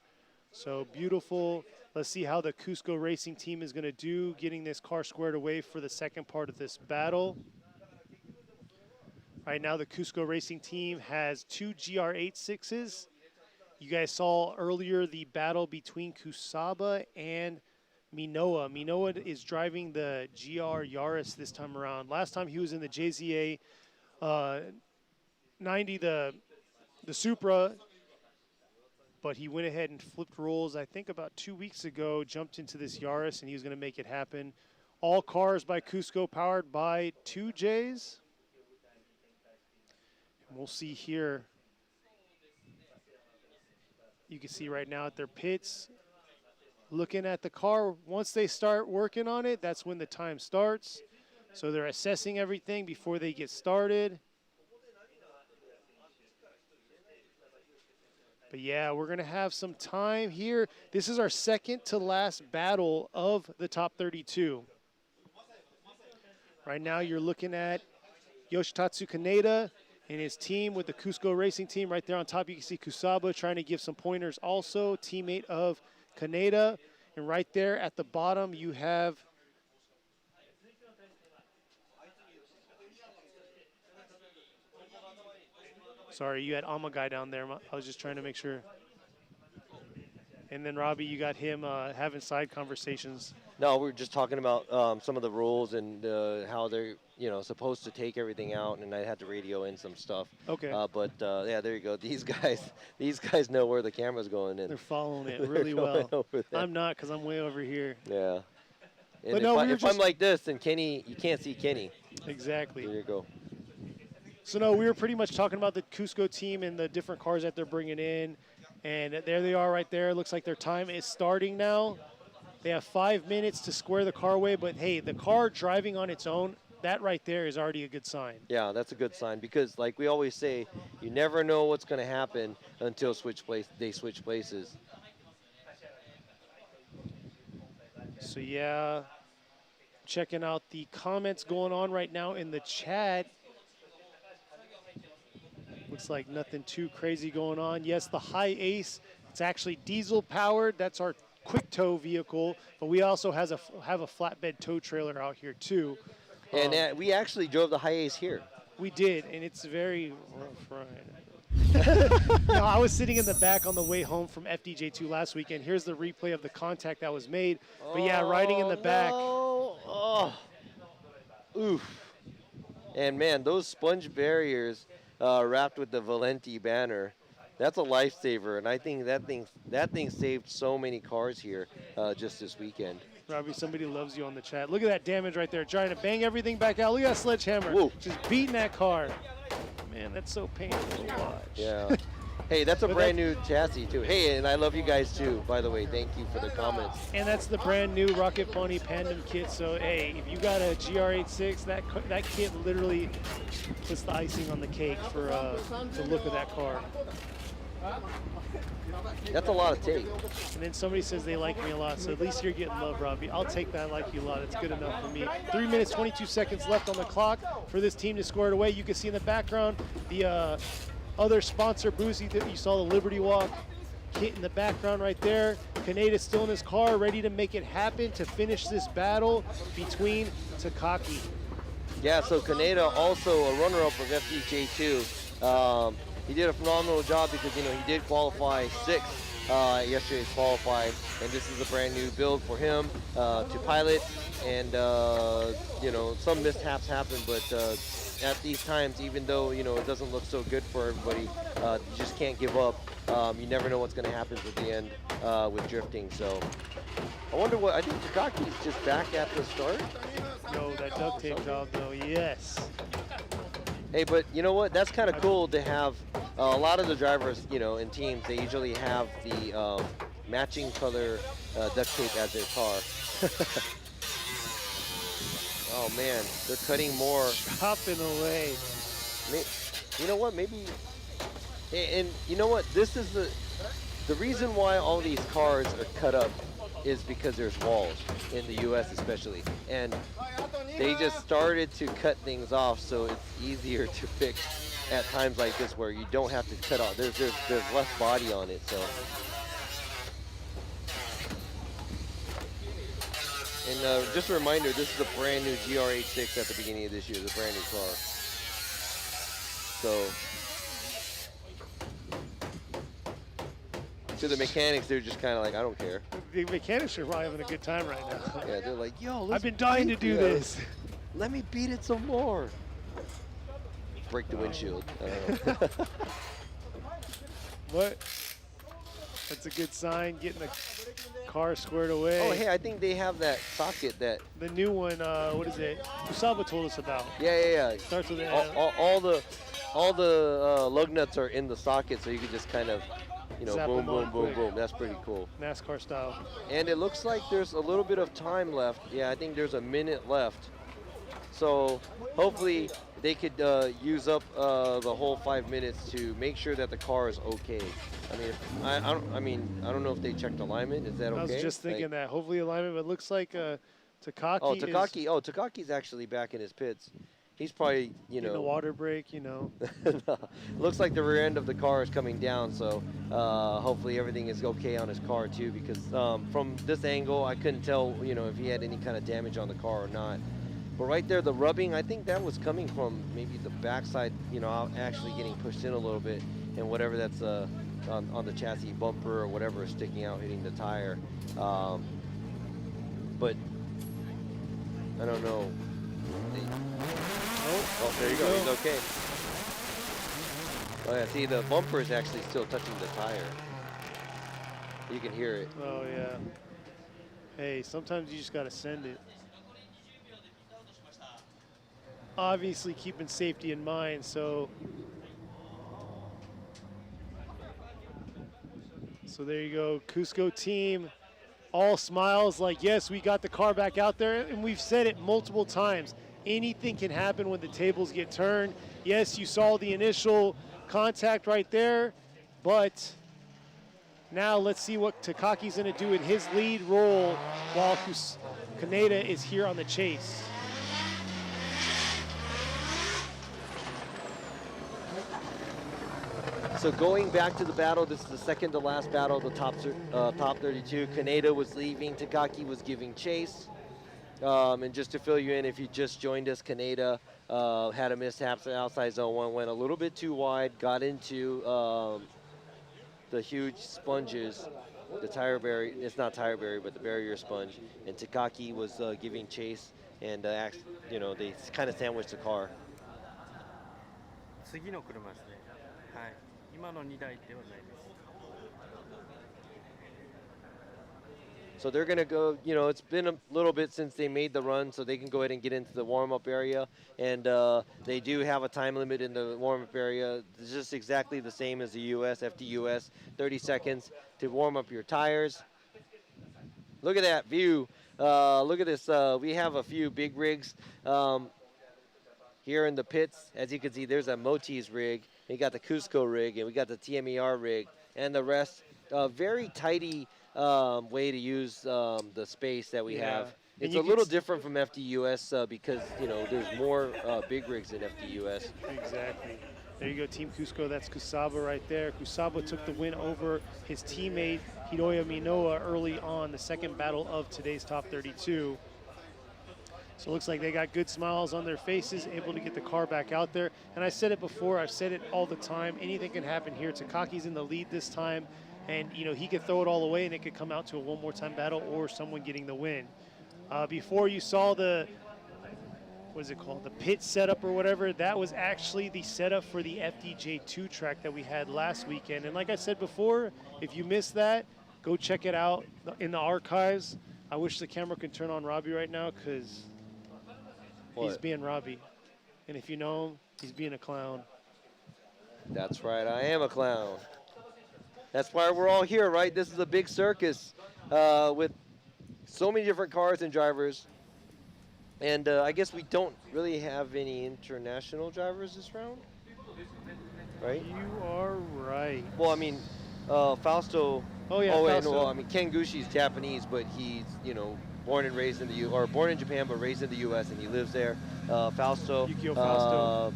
So beautiful. Let's see how the Cusco Racing team is going to do, getting this car squared away for the second part of this battle. Right now, the Cusco Racing team has 2 GR86s. You guys saw earlier the battle between Kusaba and Minoa. Minoa is driving the GR Yaris this time around. Last time he was in the JZA 90, the Supra, but he went ahead and flipped roles, I think about 2 weeks ago, jumped into this Yaris, and he was going to make it happen. All cars by Cusco, powered by 2Js. And we'll see here. You can see right now at their pits, looking at the car. Once they start working on it, that's when the time starts. So they're assessing everything before they get started. But yeah, we're going to have some time here. This is our second to last battle of the top 32. Right now you're looking at Yoshitatsu Kaneda and his team with the Cusco Racing team. Right there on top you can see Kusaba trying to give some pointers also, teammate of Kaneda. And right there at the bottom you have sorry, you had Amagai down there. I was just trying to make sure. And then Robbie, you got him having side conversations. No, we were just talking about some of the rules and how they're supposed to take everything out, and I had to radio in some stuff. Okay. But yeah, there you go. These guys know where the camera's going. And they're following it really well. I'm not, because I'm way over here. Yeah. And but no, if I'm like this, then Kenny, you can't see Kenny. Exactly. There you go. So no, we were pretty much talking about the Cusco team and the different cars that they're bringing in. And there they are right there. Looks like their time is starting now. They have 5 minutes to square the car away, but hey, the car driving on its own, that right there is already a good sign. Yeah, that's a good sign because, like we always say, you never know what's going to happen until they switch places. So yeah, checking out the comments going on right now in the chat. Looks like nothing too crazy going on. Yes, the High Ace, it's actually diesel powered. That's our quick tow vehicle, but we also have a flatbed tow trailer out here too. And we actually drove the High Ace here. We did, and it's very rough ride. No, I was sitting in the back on the way home from FDJ2 last weekend. Here's the replay of the contact that was made. But yeah, riding in the back. Oh, oof. And man, those sponge barriers wrapped with the Valenti banner, that's a lifesaver. And I think that thing saved so many cars here just this weekend. Robbie, somebody loves you on the chat. Look at that damage right there, trying to bang everything back out. Look at that sledgehammer, Whoa. just beating that car. Man, that's so painful to watch. Yeah. Hey, that's a brand new chassis too. Hey, and I love you guys too, by the way. Thank you for the comments. And that's the brand new Rocket Pony Tandem kit. So hey, if you got a GR86, that kit literally puts the icing on the cake for the look of that car. That's a lot of tape. And then somebody says they like me a lot, so at least you're getting love, Robbie. I'll take that I like you a lot. It's good enough for me. 3 minutes, 22 seconds left on the clock for this team to score it away. You can see in the background the other sponsor, Boozy, that you saw the Liberty Walk kit in the background right there. Kaneda's still in his car, ready to make it happen to finish this battle between Takaki. Yeah, so Kaneda also a runner-up of FDJ2. He did a phenomenal job because, you know, he did qualify sixth yesterday's qualifying, and this is a brand new build for him to pilot. And, you know, some mishaps happen, but at these times, even though, you know, it doesn't look so good for everybody, you just can't give up. You never know what's going to happen at the end with drifting. So I wonder what, I think Takaki's just back at the start. No, that duct tape job though, yes. Hey, but you know what? That's kind of cool to have. A lot of the drivers, you know, in teams, they usually have the matching color duct tape as their car. Oh man, they're cutting more. Chopping away. You know what? Maybe. And you know what? This is the reason why all these cars are cut up is because there's walls in the U.S. especially, and they just started to cut things off, so it's easier to fix at times like this where you don't have to cut off. There's less body on it, so. And just a reminder, this is a brand new GR86 at the beginning of this year, it's a brand new car. So. To the mechanics, they're just kind of like, I don't care. The mechanics are probably having a good time right now. Yeah, they're like, yo, I've been dying to do this. Let me beat it some more. Break the windshield. What? That's a good sign, getting the car squared away. Oh, hey, I think they have that socket that. The new one, what is it? Usaba told us about. Yeah. It starts with an all the lug nuts are in the socket, so you can just kind of, you know, Zap boom, them boom, on boom, quick. boom. That's pretty cool. NASCAR style. And it looks like there's a little bit of time left. Yeah, I think there's a minute left. So hopefully they could use up the whole 5 minutes to make sure that the car is okay. I mean, I don't know if they checked alignment. Is that okay? I was just thinking like, that. Hopefully alignment, but it looks like Takaki Takaki's actually back in his pits. He's probably, you know. in the water break, you know. Looks like the rear end of the car is coming down, so hopefully everything is okay on his car too, because from this angle, I couldn't tell, you know, if he had any kind of damage on the car or not. But right there, the rubbing, I think that was coming from maybe the backside, you know, actually getting pushed in a little bit, and whatever that's on the chassis bumper or whatever is sticking out, hitting the tire. But I don't know. Oh, there you go. He's okay. Oh yeah, see, the bumper is actually still touching the tire. You can hear it. Oh yeah. Hey, sometimes you just gotta send it. Obviously keeping safety in mind, so there you go. Cusco team, all smiles, like, yes, we got the car back out there, and we've said it multiple times. Anything can happen when the tables get turned. Yes, you saw the initial contact right there, but now let's see what Takaki's gonna do in his lead role while Kaneda is here on the chase. So going back to the battle, this is the second to last battle of the top 32. Kaneda was leaving, Takaki was giving chase. And just to fill you in, if you just joined us, Kaneda had a mishap to outside zone one, went a little bit too wide, got into the huge sponges, the tire barrier, it's not tire barrier, but the barrier sponge, and Takaki was giving chase, and you know, they kind of sandwiched the car. 次の車ですね。はい。今の2台ではないです。So they're going to go, you know, it's been a little bit since they made the run, so they can go ahead and get into the warm-up area. And they do have a time limit in the warm-up area. It's just exactly the same as the US, FTUS, 30 seconds to warm up your tires. Look at that view. Look at this. We have a few big rigs here in the pits. As you can see, there's a Motis rig. We got the Cusco rig, and we got the TMER rig, and the rest. Very tidy way to use the space that we have. It's a little different from FTUS because, you know, there's more big rigs in FTUS. Exactly. There you go, Team Cusco. That's Kusaba right there. Kusaba took the win over his teammate Hiroya Minoa early on, the second battle of today's top 32. So it looks like they got good smiles on their faces, able to get the car back out there. And I said it before, I've said it all the time, anything can happen here. Takaki's in the lead this time, and you know he could throw it all away and it could come out to a one more time battle or someone getting the win. Before you saw the, what is it called, the pit setup or whatever, that was actually the setup for the FDJ2 track that we had last weekend. And like I said before, if you missed that, go check it out in the archives. I wish the camera could turn on Robbie right now because he's being Robbie. And if you know him, he's being a clown. That's right, I am a clown. That's why we're all here, right? This is a big circus with so many different cars and drivers. And I guess we don't really have any international drivers this round, right? You are right. Well, I mean, Fausto. Oh yeah. Fausto. Well, I mean, Ken Gushi's Japanese, but he's, you know, born and raised in the or born in Japan but raised in the U.S. and he lives there. Fausto. Yukio Fausto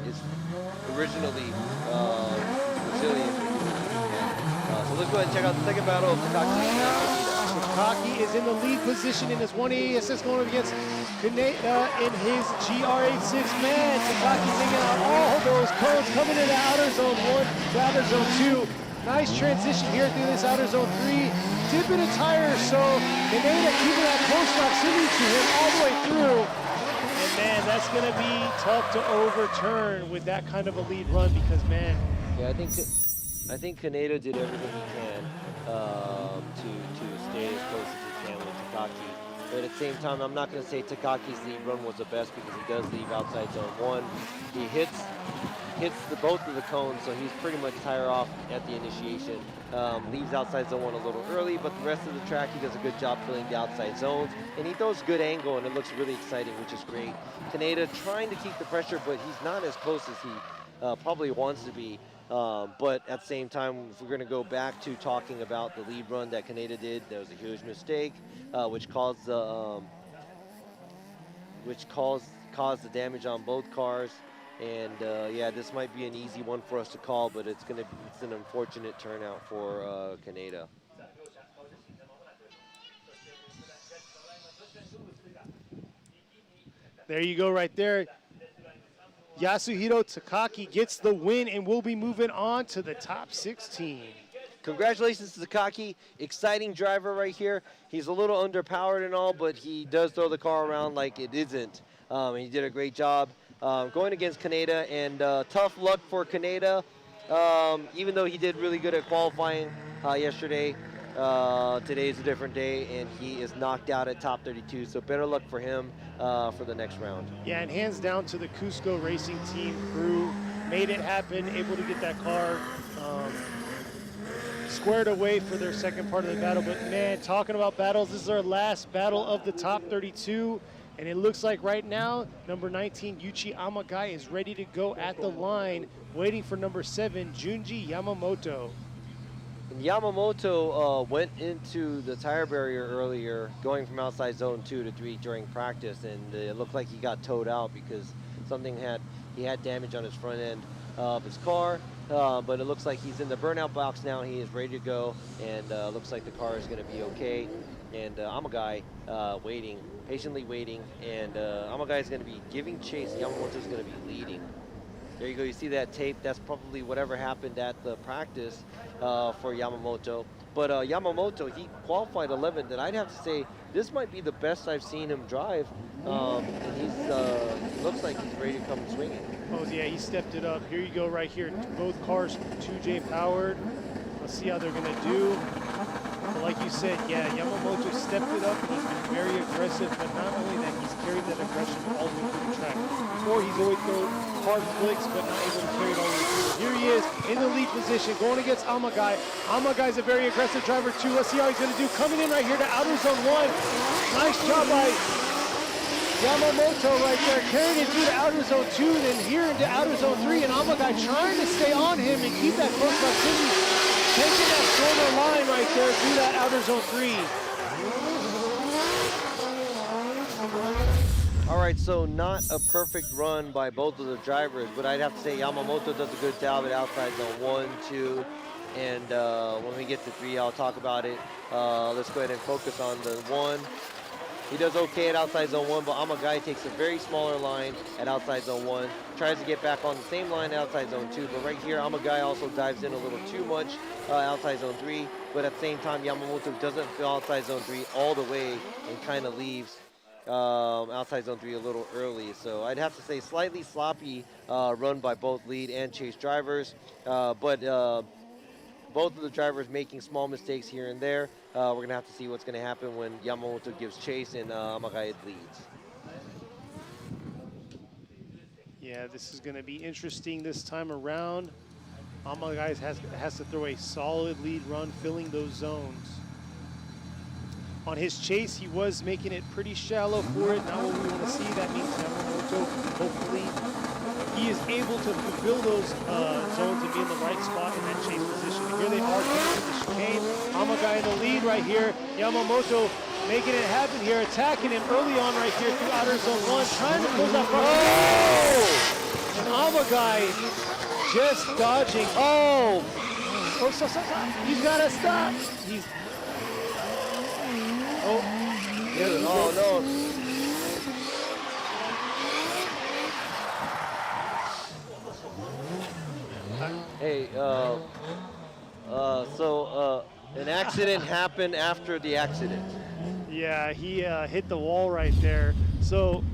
is originally Brazilian. So let's go ahead and check out the second battle of Takaki and Kaneda. Takaki is in the lead position in his 180 SS going up against Kaneda in his GR86. Man, Takaki taking out all those cones coming into outer zone 1 to outer zone 2. Nice transition here through this outer zone 3. Dipping a tire, so Kaneda keeping that post proximity to him all the way through. And man, that's going to be tough to overturn with that kind of a lead run because, man. Yeah, I think Kaneda did everything he can to stay as close as he can with Takaki. But at the same time, I'm not going to say Takaki's lead run was the best because he does leave outside zone 1. He hits both of the cones, so he's pretty much tire off at the initiation. Leaves outside zone 1 a little early, but the rest of the track, he does a good job filling the outside zones. And he throws good angle, and it looks really exciting, which is great. Kaneda trying to keep the pressure, but he's not as close as he probably wants to be. But at the same time, if we're going to go back to talking about the lead run that Kaneda did, there was a huge mistake, which caused the caused the damage on both cars. And yeah, this might be an easy one for us to call, but it's an unfortunate turnout for Kaneda. There you go right there. Yasuhiro Takaki gets the win, and we'll be moving on to the top 16. Congratulations to Takaki. Exciting driver right here. He's a little underpowered and all, but he does throw the car around like it isn't. He did a great job going against Kaneda, and tough luck for Kaneda. Even though he did really good at qualifying yesterday, today's a different day, and he is knocked out at top 32, so better luck for him for the next round. Yeah, and hands down to the Cusco Racing Team crew. Made it happen, able to get that car squared away for their second part of the battle. But man, talking about battles, this is our last battle of the top 32. And it looks like right now, number 19, Yuichi Amagai, is ready to go at the line, waiting for number 7, Junji Yamamoto. And Yamamoto went into the tire barrier earlier, going from outside zone 2 to 3 during practice, and it looked like he got towed out because he had damage on his front end of his car. But it looks like he's in the burnout box now. He is ready to go, and looks like the car is going to be okay. And Amagai patiently waiting, and Amagai is going to be giving chase. Yamamoto is going to be leading. There you go, you see that tape. That's probably whatever happened at the practice for Yamamoto. But Yamamoto, he qualified 11th, and I'd have to say this might be the best I've seen him drive. And he looks like he's ready to come swinging. Oh, yeah, he stepped it up. Here you go right here. Both cars 2J powered. Let's see how they're going to do. But like you said, yeah, Yamamoto stepped it up and he's been very aggressive, but not only that, he's carried that aggression all the way through the track. Before, he's always thrown hard flicks, but not able to carry it all the way through. Here he is in the lead position, going against Amagai. Amagai's a very aggressive driver too. Let's see how he's going to do. Coming in right here to outer zone 1. Nice job by Yamamoto right there, carrying it through the outer zone 2, then here into outer zone 3, and Amagai trying to stay on him and keep that close proximity. Taking that shorter line right there through that outer zone 3. All right, so not a perfect run by both of the drivers, but I'd have to say Yamamoto does a good job at outside zone 1, 2, and when we get to 3, I'll talk about it. Let's go ahead and focus on the 1. He does okay at outside zone 1, but Amagai takes a very smaller line at outside zone 1, tries to get back on the same line at outside zone 2, but right here Amagai also dives in a little too much outside zone 3, but at the same time Yamamoto doesn't fill outside zone 3 all the way and kind of leaves outside zone 3 a little early. So I'd have to say slightly sloppy run by both lead and chase drivers, but both of the drivers making small mistakes here and there. We're going to have to see what's going to happen when Yamamoto gives chase and Amagai leads. Yeah, this is going to be interesting this time around. Amagai has to throw a solid lead run, filling those zones. On his chase, he was making it pretty shallow for it. Not what we want to see. That means Yamamoto, hopefully, he is able to fulfill those zones and be in the right spot in that chase position. And here they are coming to the chicane. Amagai in the lead right here. Yamamoto making it happen here, attacking him early on right here through outer zone 1, trying to close out front. Oh! And Amagai just dodging. Oh! Oh, stop. He's got to stop. Oh, no. Hey, so an accident happened after the accident. yeah, he hit the wall right there. So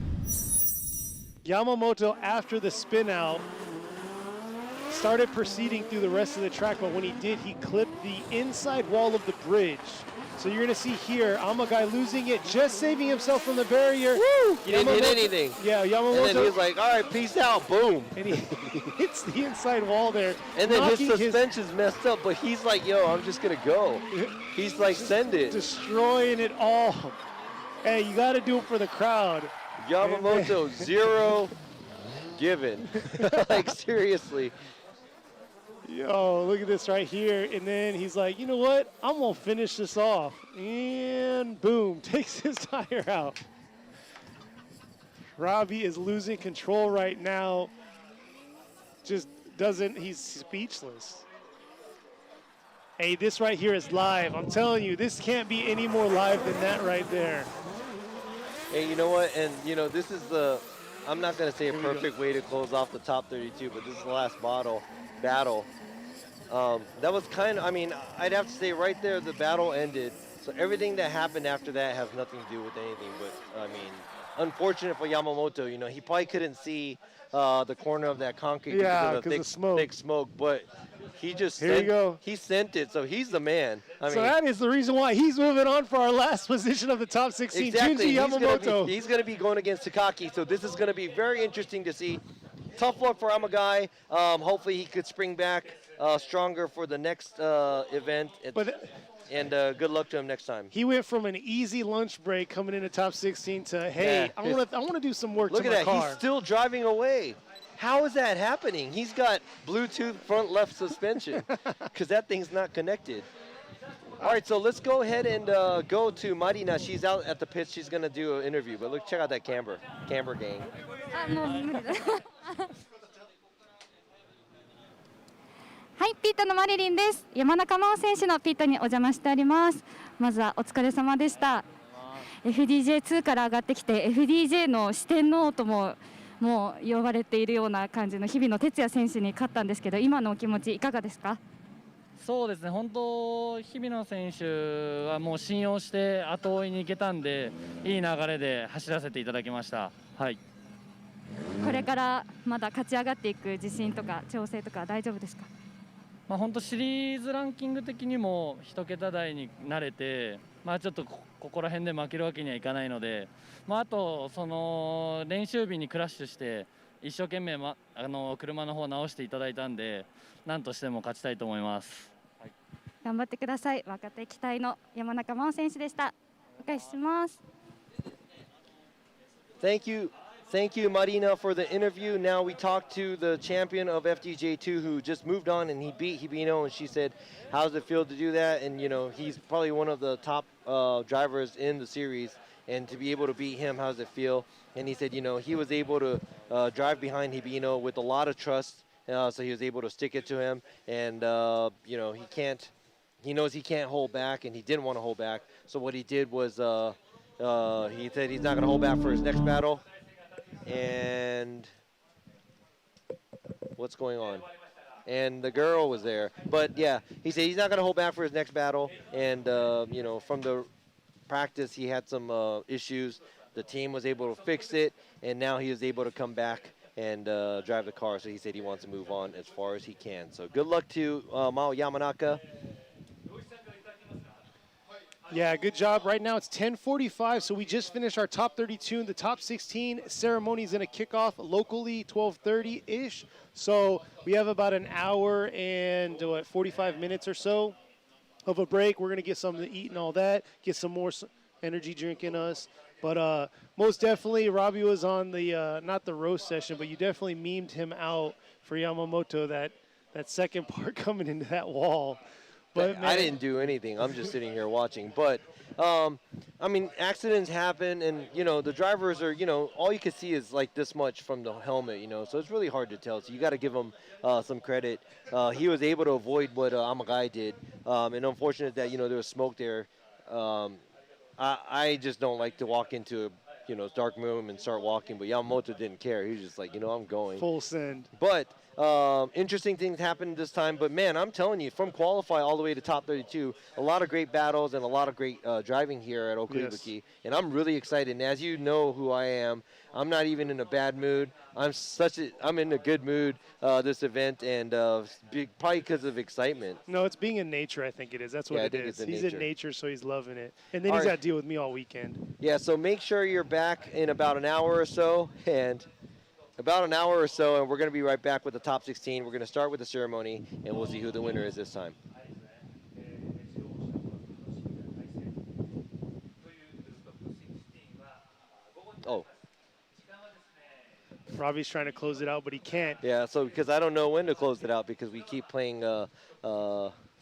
Yamamoto, after the spin out, started proceeding through the rest of the track, but when he did, he clipped the inside wall of the bridge. So you're gonna see here, Amagai losing it, just saving himself from the barrier. Woo! He didn't hit anything. Yeah, Yamamoto. And then he was like, all right, peace out, boom. And he hits the inside wall there. And then his suspension's messed up, but he's like, yo, I'm just gonna go. He's like, send it. Destroying it all. Hey, you gotta do it for the crowd. Yamamoto, zero given. Like, seriously. Yo, look at this right here. And then he's like, you know what? I'm going to finish this off. And boom, takes his tire out. Robbie is losing control right now. Just doesn't, he's speechless. Hey, this right here is live. I'm telling you, this can't be any more live than that right there. Hey, you know what? And, you know, this is the, I'm not going to say a perfect way to close off the top 32, but this is the last battle. That was kind of, I mean, I'd have to say right there the battle ended. So everything that happened after that has nothing to do with anything. But, I mean, unfortunate for Yamamoto, you know, he probably couldn't see the corner of that concrete because of the thick smoke. But he just he sent it, so he's the man. I mean, that is the reason why he's moving on for our last position of the top 16. Exactly. Junji Yamamoto. He's going to be going against Takaki, so this is going to be very interesting to see. Tough luck for Amagai. Hopefully he could spring back stronger for the next event. And good luck to him next time. He went from an easy lunch break coming into top 16 to, hey, I want to do some work to my car. Look at that. He's still driving away. How is that happening? He's got Bluetooth front left suspension because that thing's not connected. All right, so let's go ahead and go to Marina. She's out at the pit. She's going to do an interview. But look, check out that camber gang. はい、ピットのマリリンです。山中真央選手のピットにお邪魔しております。まずはお疲れ様でした。FDJ2 から上がってきて FDJ の四天王とも呼ばれているような感じの日比野哲也選手に勝ったんですけど、今のお気持ちいかがですか？そうですね、本当、日比野選手はもう信用して後追いに行けたんで、いい流れで走らせていただきました。はい。これからまだ勝ち上がっていく自信とか調整とか大丈夫ですか？本当シリーズランキング的にも1桁台に慣れて、ちょっとここら辺で負けるわけにはいかないので、あとその練習日にクラッシュして一生懸命、車の方直していただいたんで、何としても勝ちたいと思います。頑張ってください。若手期待の山中真央選手でした。お返しします。Thank you, Marina, for the interview. Now we talked to the champion of FDJ2 who just moved on and he beat Hibino, and she said, how does it feel to do that? And, he's probably one of the top drivers in the series, and to be able to beat him, how does it feel? And he said, he was able to drive behind Hibino with a lot of trust, so he was able to stick it to him, and, he knows he can't hold back, and he didn't want to hold back. So what he did was he said he's not going to hold back for his next battle. And what's going on? And the girl was there. But yeah, he said he's not going to hold back for his next battle. And, from the practice, he had some issues. The team was able to fix it, and now he is able to come back and drive the car. So he said he wants to move on as far as he can. So good luck to Mao Yamanaka. Yeah, good job. Right now it's 10:45, so we just finished our top 32 and the top 16 ceremony is going to kick off locally 12:30-ish. So we have about an hour and 45 minutes or so of a break. We're going to get something to eat and all that, get some more energy drink in us. But most definitely, Robbie was on the, not the roast session, but you definitely memed him out for Yamamoto, that second part coming into that wall. But I didn't do anything. I'm just sitting here watching. But, accidents happen, and, the drivers are, all you can see is like this much from the helmet, so it's really hard to tell. So you got to give him some credit. He was able to avoid what Amagai did, and unfortunate that, there was smoke there. I just don't like to walk into a dark room and start walking, but Yamamoto didn't care. He was just like, I'm going. Full send. But interesting things happened this time. But, man, I'm telling you, from qualify all the way to top 32, a lot of great battles and a lot of great driving here at Okuibuki. Yes. And I'm really excited. And as you know who I am, I'm not even in a bad mood. I'm in a good mood this event, and probably because of excitement. No, it's being in nature, I think it is. That's what it is. He's in nature, so he's loving it. And then he's got to deal with me all weekend. Yeah, so make sure you're back in about an hour or so, and we're going to be right back with the top 16. We're going to start with the ceremony, and we'll see who the winner is this time. Oh. Robbie's trying to close it out, but he can't. Yeah, so because I don't know when to close it out because we keep playing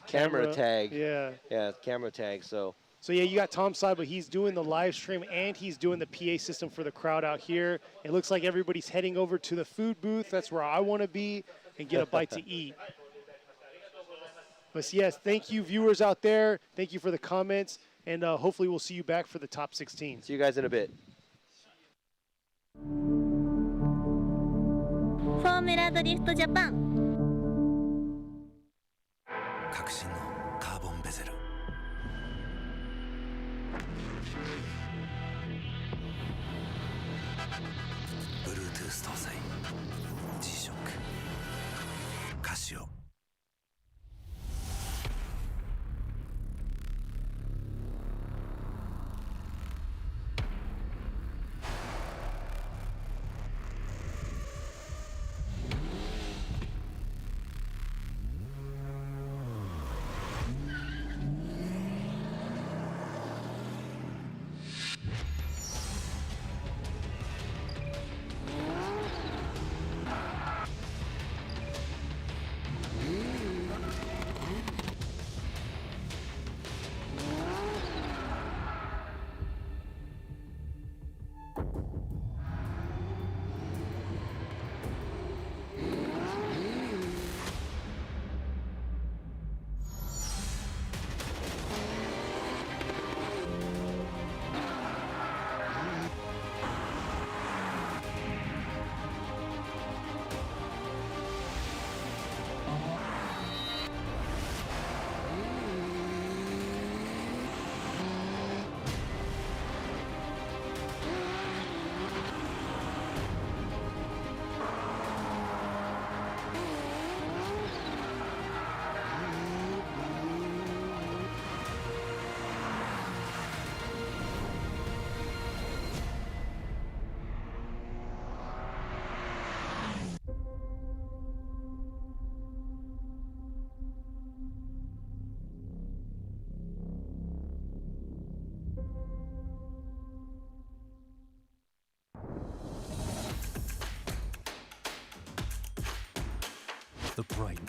camera tag. Yeah. Yeah, camera tag, So yeah, you got Tom's side, but he's doing the live stream and he's doing the PA system for the crowd out here. It looks like everybody's heading over to the food booth. That's where I want to be and get a bite to eat. But yes, thank you viewers out there. Thank you for the comments, and hopefully we'll see you back for the top 16. See you guys in a bit. フォーミュラドリフトジャパン革新のカーボンベゼルBluetooth 搭載 G-SHOCK カシオ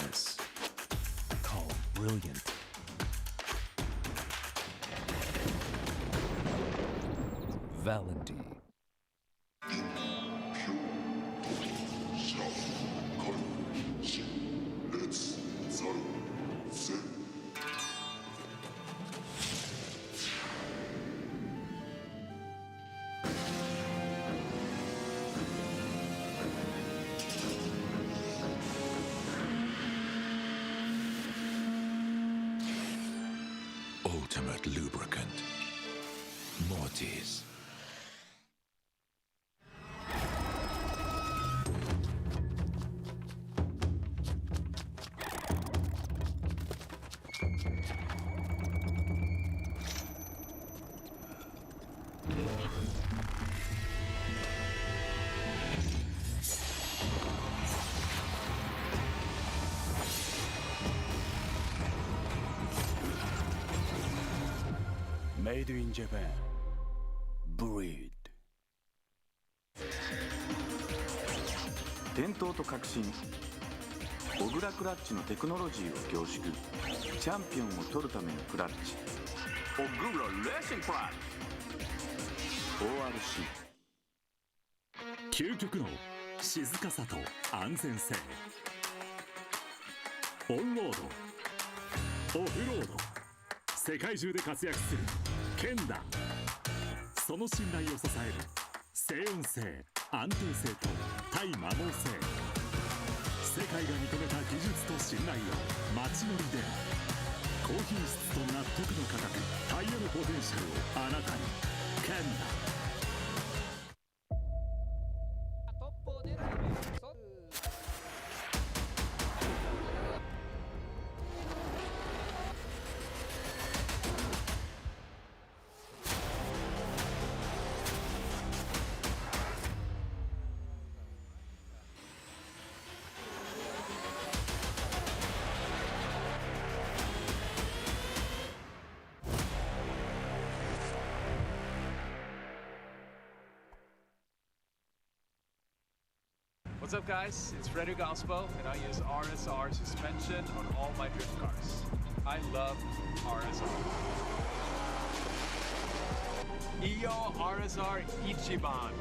this. Call brilliant. Valenti. Ultimate lubricant. Mortis. Made in Japan. Breed. 伝統と革新小倉クラッチのテクノロジーを凝縮チャンピオンを取るためのクラッチオグラレーシングクラッチ ORC 究極の静かさと安全性。オンロード、オフロード、世界中で活躍するケンダ。その信頼を支える静音性、安定性と対摩耗性。世界が認めた技術と信頼を街乗りで高品質と納得の価格、タイヤのポテンシャルをあなたに。ケンダ。What's up, guys? It's Frederick Ospo, and I use RSR suspension on all my drift cars. I love RSR. Iyo RSR Ichiban.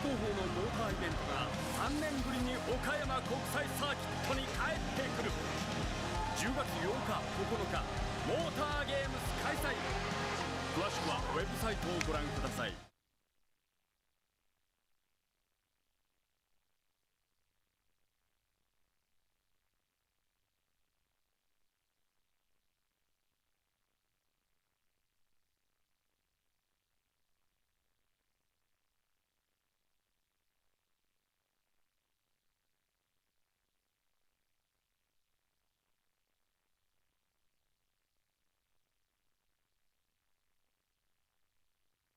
高峰のモーターイベントが3年ぶりに岡山国際サーキットに帰ってくる。10月8日9日モーターゲームス開催。詳しくはウェブサイトをご覧ください。